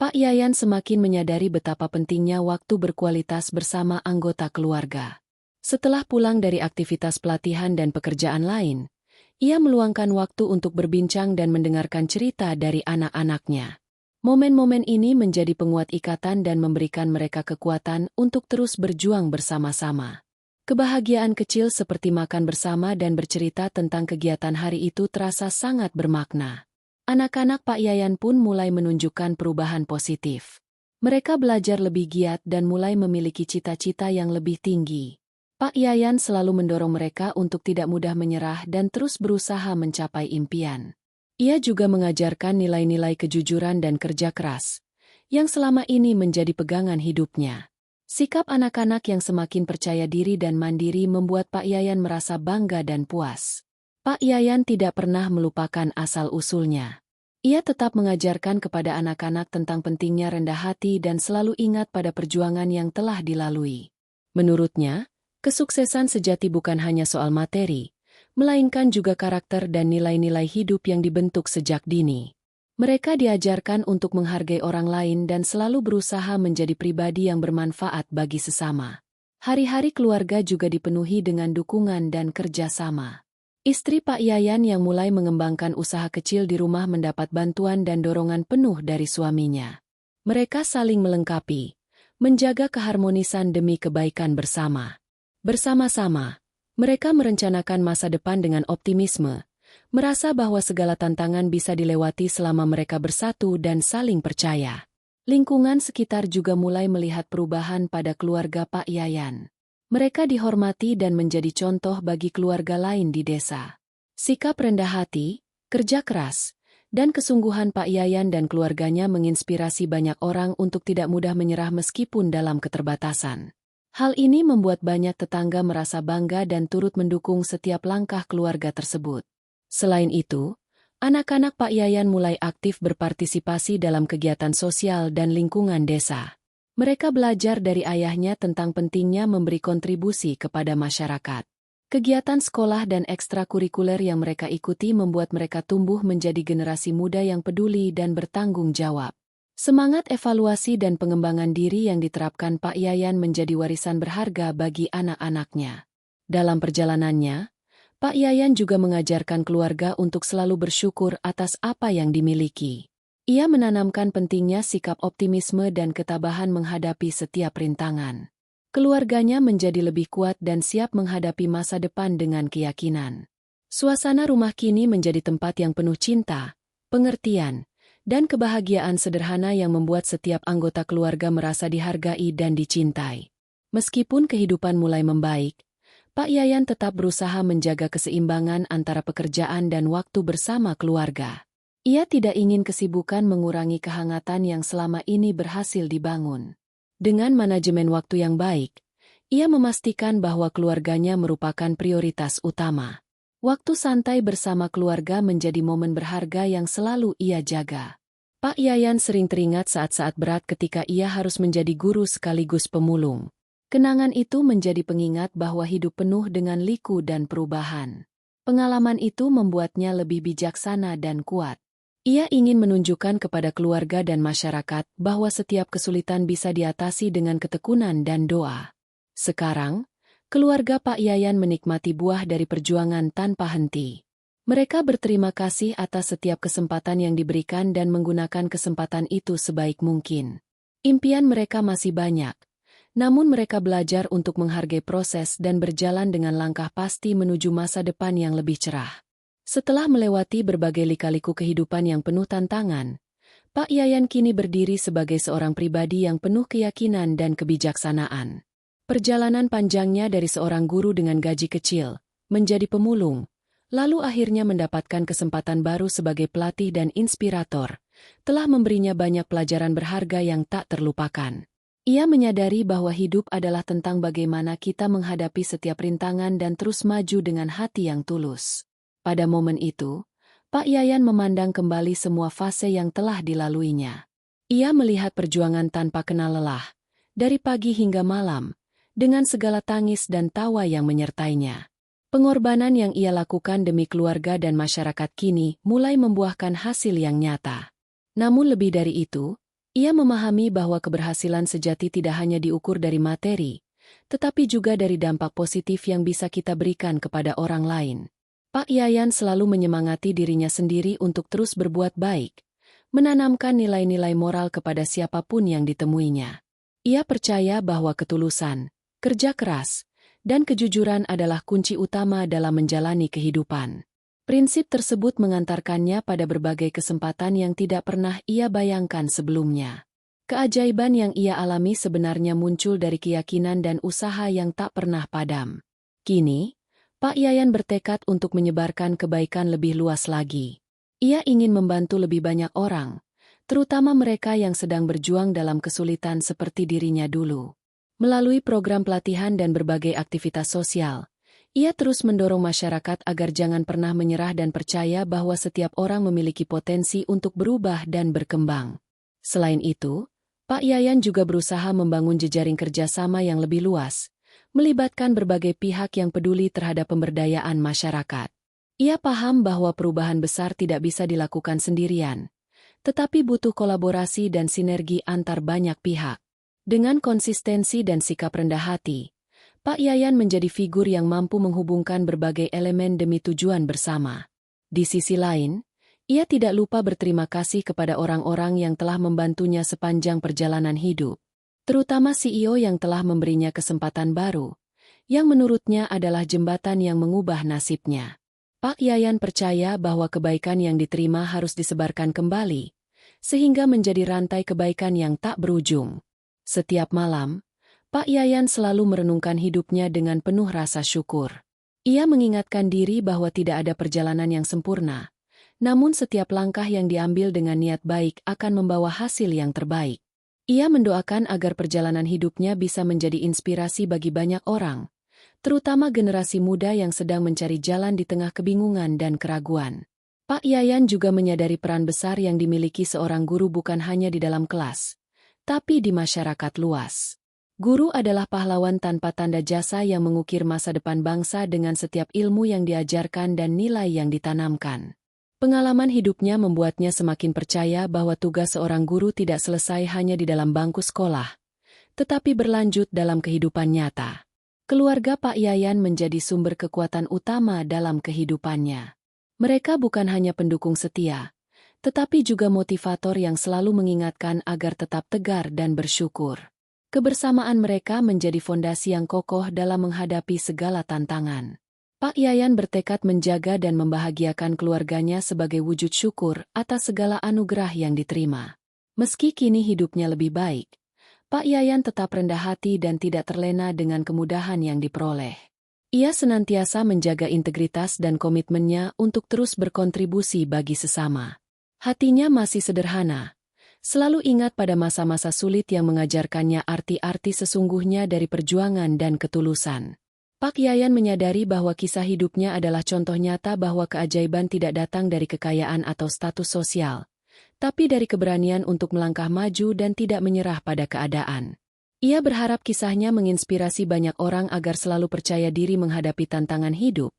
[SPEAKER 1] Pak Yayan semakin menyadari betapa pentingnya waktu berkualitas bersama anggota keluarga. Setelah pulang dari aktivitas pelatihan dan pekerjaan lain, ia meluangkan waktu untuk berbincang dan mendengarkan cerita dari anak-anaknya. Momen-momen ini menjadi penguat ikatan dan memberikan mereka kekuatan untuk terus berjuang bersama-sama. Kebahagiaan kecil seperti makan bersama dan bercerita tentang kegiatan hari itu terasa sangat bermakna. Anak-anak Pak Yayan pun mulai menunjukkan perubahan positif. Mereka belajar lebih giat dan mulai memiliki cita-cita yang lebih tinggi. Pak Yayan selalu mendorong mereka untuk tidak mudah menyerah dan terus berusaha mencapai impian. Ia juga mengajarkan nilai-nilai kejujuran dan kerja keras, yang selama ini menjadi pegangan hidupnya. Sikap anak-anak yang semakin percaya diri dan mandiri membuat Pak Yayan merasa bangga dan puas. Pak Yayan tidak pernah melupakan asal-usulnya. Ia tetap mengajarkan kepada anak-anak tentang pentingnya rendah hati dan selalu ingat pada perjuangan yang telah dilalui. Menurutnya, kesuksesan sejati bukan hanya soal materi, melainkan juga karakter dan nilai-nilai hidup yang dibentuk sejak dini. Mereka diajarkan untuk menghargai orang lain dan selalu berusaha menjadi pribadi yang bermanfaat bagi sesama. Hari-hari keluarga juga dipenuhi dengan dukungan dan kerjasama. Istri Pak Yayan yang mulai mengembangkan usaha kecil di rumah mendapat bantuan dan dorongan penuh dari suaminya. Mereka saling melengkapi, menjaga keharmonisan demi kebaikan bersama. Bersama-sama, mereka merencanakan masa depan dengan optimisme, merasa bahwa segala tantangan bisa dilewati selama mereka bersatu dan saling percaya. Lingkungan sekitar juga mulai melihat perubahan pada keluarga Pak Yayan. Mereka dihormati dan menjadi contoh bagi keluarga lain di desa. Sikap rendah hati, kerja keras, dan kesungguhan Pak Yayan dan keluarganya menginspirasi banyak orang untuk tidak mudah menyerah meskipun dalam keterbatasan. Hal ini membuat banyak tetangga merasa bangga dan turut mendukung setiap langkah keluarga tersebut. Selain itu, anak-anak Pak Yayan mulai aktif berpartisipasi dalam kegiatan sosial dan lingkungan desa. Mereka belajar dari ayahnya tentang pentingnya memberi kontribusi kepada masyarakat. Kegiatan sekolah dan ekstrakurikuler yang mereka ikuti membuat mereka tumbuh menjadi generasi muda yang peduli dan bertanggung jawab. Semangat evaluasi dan pengembangan diri yang diterapkan Pak Yayan menjadi warisan berharga bagi anak-anaknya. Dalam perjalanannya, Pak Yayan juga mengajarkan keluarga untuk selalu bersyukur atas apa yang dimiliki. Ia menanamkan pentingnya sikap optimisme dan ketabahan menghadapi setiap rintangan. Keluarganya menjadi lebih kuat dan siap menghadapi masa depan dengan keyakinan. Suasana rumah kini menjadi tempat yang penuh cinta, pengertian, dan kebahagiaan sederhana yang membuat setiap anggota keluarga merasa dihargai dan dicintai. Meskipun kehidupan mulai membaik, Pak Yayan tetap berusaha menjaga keseimbangan antara pekerjaan dan waktu bersama keluarga. Ia tidak ingin kesibukan mengurangi kehangatan yang selama ini berhasil dibangun. Dengan manajemen waktu yang baik, Ia memastikan bahwa keluarganya merupakan prioritas utama. Waktu santai bersama keluarga menjadi momen berharga yang selalu ia jaga. Pak Yayan sering teringat saat-saat berat ketika ia harus menjadi guru sekaligus pemulung. Kenangan itu menjadi pengingat bahwa hidup penuh dengan liku dan perubahan. Pengalaman itu membuatnya lebih bijaksana dan kuat. Ia ingin menunjukkan kepada keluarga dan masyarakat bahwa setiap kesulitan bisa diatasi dengan ketekunan dan doa. Sekarang, keluarga Pak Yayan menikmati buah dari perjuangan tanpa henti. Mereka berterima kasih atas setiap kesempatan yang diberikan dan menggunakan kesempatan itu sebaik mungkin. Impian mereka masih banyak, namun mereka belajar untuk menghargai proses dan berjalan dengan langkah pasti menuju masa depan yang lebih cerah. Setelah melewati berbagai lika-liku kehidupan yang penuh tantangan, Pak Yayan kini berdiri sebagai seorang pribadi yang penuh keyakinan dan kebijaksanaan. Perjalanan panjangnya dari seorang guru dengan gaji kecil, menjadi pemulung, lalu akhirnya mendapatkan kesempatan baru sebagai pelatih dan inspirator, telah memberinya banyak pelajaran berharga yang tak terlupakan. Ia menyadari bahwa hidup adalah tentang bagaimana kita menghadapi setiap rintangan dan terus maju dengan hati yang tulus. Pada momen itu, Pak Yayan memandang kembali semua fase yang telah dilaluinya. Ia melihat perjuangan tanpa kenal lelah, dari pagi hingga malam, dengan segala tangis dan tawa yang menyertainya. Pengorbanan yang ia lakukan demi keluarga dan masyarakat kini mulai membuahkan hasil yang nyata. Namun lebih dari itu, ia memahami bahwa keberhasilan sejati tidak hanya diukur dari materi, tetapi juga dari dampak positif yang bisa kita berikan kepada orang lain. Pak Yayan selalu menyemangati dirinya sendiri untuk terus berbuat baik, menanamkan nilai-nilai moral kepada siapapun yang ditemuinya. Ia percaya bahwa ketulusan, kerja keras, dan kejujuran adalah kunci utama dalam menjalani kehidupan. Prinsip tersebut mengantarkannya pada berbagai kesempatan yang tidak pernah ia bayangkan sebelumnya. Keajaiban yang ia alami sebenarnya muncul dari keyakinan dan usaha yang tak pernah padam. Kini, Pak Yayan bertekad untuk menyebarkan kebaikan lebih luas lagi. Ia ingin membantu lebih banyak orang, terutama mereka yang sedang berjuang dalam kesulitan seperti dirinya dulu. Melalui program pelatihan dan berbagai aktivitas sosial, ia terus mendorong masyarakat agar jangan pernah menyerah dan percaya bahwa setiap orang memiliki potensi untuk berubah dan berkembang. Selain itu, Pak Yayan juga berusaha membangun jejaring kerjasama yang lebih luas, melibatkan berbagai pihak yang peduli terhadap pemberdayaan masyarakat. Ia paham bahwa perubahan besar tidak bisa dilakukan sendirian, tetapi butuh kolaborasi dan sinergi antar banyak pihak. Dengan konsistensi dan sikap rendah hati, Pak Yayan menjadi figur yang mampu menghubungkan berbagai elemen demi tujuan bersama. Di sisi lain, ia tidak lupa berterima kasih kepada orang-orang yang telah membantunya sepanjang perjalanan hidup, terutama CEO yang telah memberinya kesempatan baru, yang menurutnya adalah jembatan yang mengubah nasibnya. Pak Yayan percaya bahwa kebaikan yang diterima harus disebarkan kembali, sehingga menjadi rantai kebaikan yang tak berujung. Setiap malam, Pak Yayan selalu merenungkan hidupnya dengan penuh rasa syukur. Ia mengingatkan diri bahwa tidak ada perjalanan yang sempurna, namun setiap langkah yang diambil dengan niat baik akan membawa hasil yang terbaik. Ia mendoakan agar perjalanan hidupnya bisa menjadi inspirasi bagi banyak orang, terutama generasi muda yang sedang mencari jalan di tengah kebingungan dan keraguan. Pak Yayan juga menyadari peran besar yang dimiliki seorang guru bukan hanya di dalam kelas, tapi di masyarakat luas. Guru adalah pahlawan tanpa tanda jasa yang mengukir masa depan bangsa dengan setiap ilmu yang diajarkan dan nilai yang ditanamkan. Pengalaman hidupnya membuatnya semakin percaya bahwa tugas seorang guru tidak selesai hanya di dalam bangku sekolah, tetapi berlanjut dalam kehidupan nyata. Keluarga Pak Yayan menjadi sumber kekuatan utama dalam kehidupannya. Mereka bukan hanya pendukung setia, tetapi juga motivator yang selalu mengingatkan agar tetap tegar dan bersyukur. Kebersamaan mereka menjadi fondasi yang kokoh dalam menghadapi segala tantangan. Pak Yayan bertekad menjaga dan membahagiakan keluarganya sebagai wujud syukur atas segala anugerah yang diterima. Meski kini hidupnya lebih baik, Pak Yayan tetap rendah hati dan tidak terlena dengan kemudahan yang diperoleh. Ia senantiasa menjaga integritas dan komitmennya untuk terus berkontribusi bagi sesama. Hatinya masih sederhana, Selalu ingat pada masa-masa sulit yang mengajarkannya arti-arti sesungguhnya dari perjuangan dan ketulusan. Pak Yayan menyadari bahwa kisah hidupnya adalah contoh nyata bahwa keajaiban tidak datang dari kekayaan atau status sosial, tapi dari keberanian untuk melangkah maju dan tidak menyerah pada keadaan. Ia berharap kisahnya menginspirasi banyak orang agar selalu percaya diri menghadapi tantangan hidup,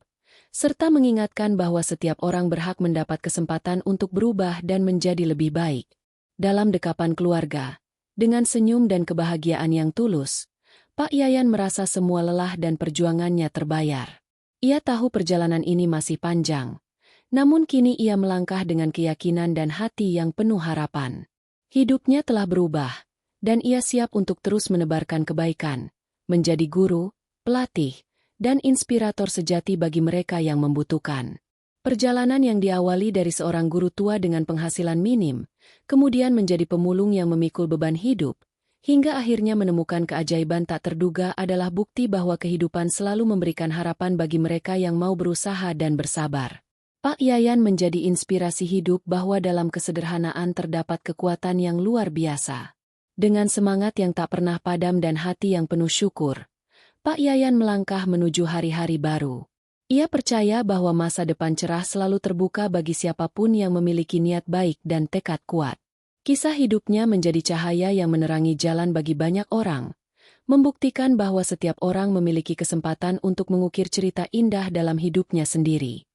[SPEAKER 1] serta mengingatkan bahwa setiap orang berhak mendapat kesempatan untuk berubah dan menjadi lebih baik. Dalam dekapan keluarga, dengan senyum dan kebahagiaan yang tulus, Pak Yayan merasa semua lelah dan perjuangannya terbayar. Ia tahu perjalanan ini masih panjang, namun kini ia melangkah dengan keyakinan dan hati yang penuh harapan. Hidupnya telah berubah, dan ia siap untuk terus menebarkan kebaikan, menjadi guru, pelatih, dan inspirator sejati bagi mereka yang membutuhkan. Perjalanan yang diawali dari seorang guru tua dengan penghasilan minim, kemudian menjadi pemulung yang memikul beban hidup, hingga akhirnya menemukan keajaiban tak terduga adalah bukti bahwa kehidupan selalu memberikan harapan bagi mereka yang mau berusaha dan bersabar. Pak Yayan menjadi inspirasi hidup bahwa dalam kesederhanaan terdapat kekuatan yang luar biasa. Dengan semangat yang tak pernah padam dan hati yang penuh syukur, Pak Yayan melangkah menuju hari-hari baru. Ia percaya bahwa masa depan cerah selalu terbuka bagi siapapun yang memiliki niat baik dan tekad kuat. Kisah hidupnya menjadi cahaya yang menerangi jalan bagi banyak orang, membuktikan bahwa setiap orang memiliki kesempatan untuk mengukir cerita indah dalam hidupnya sendiri.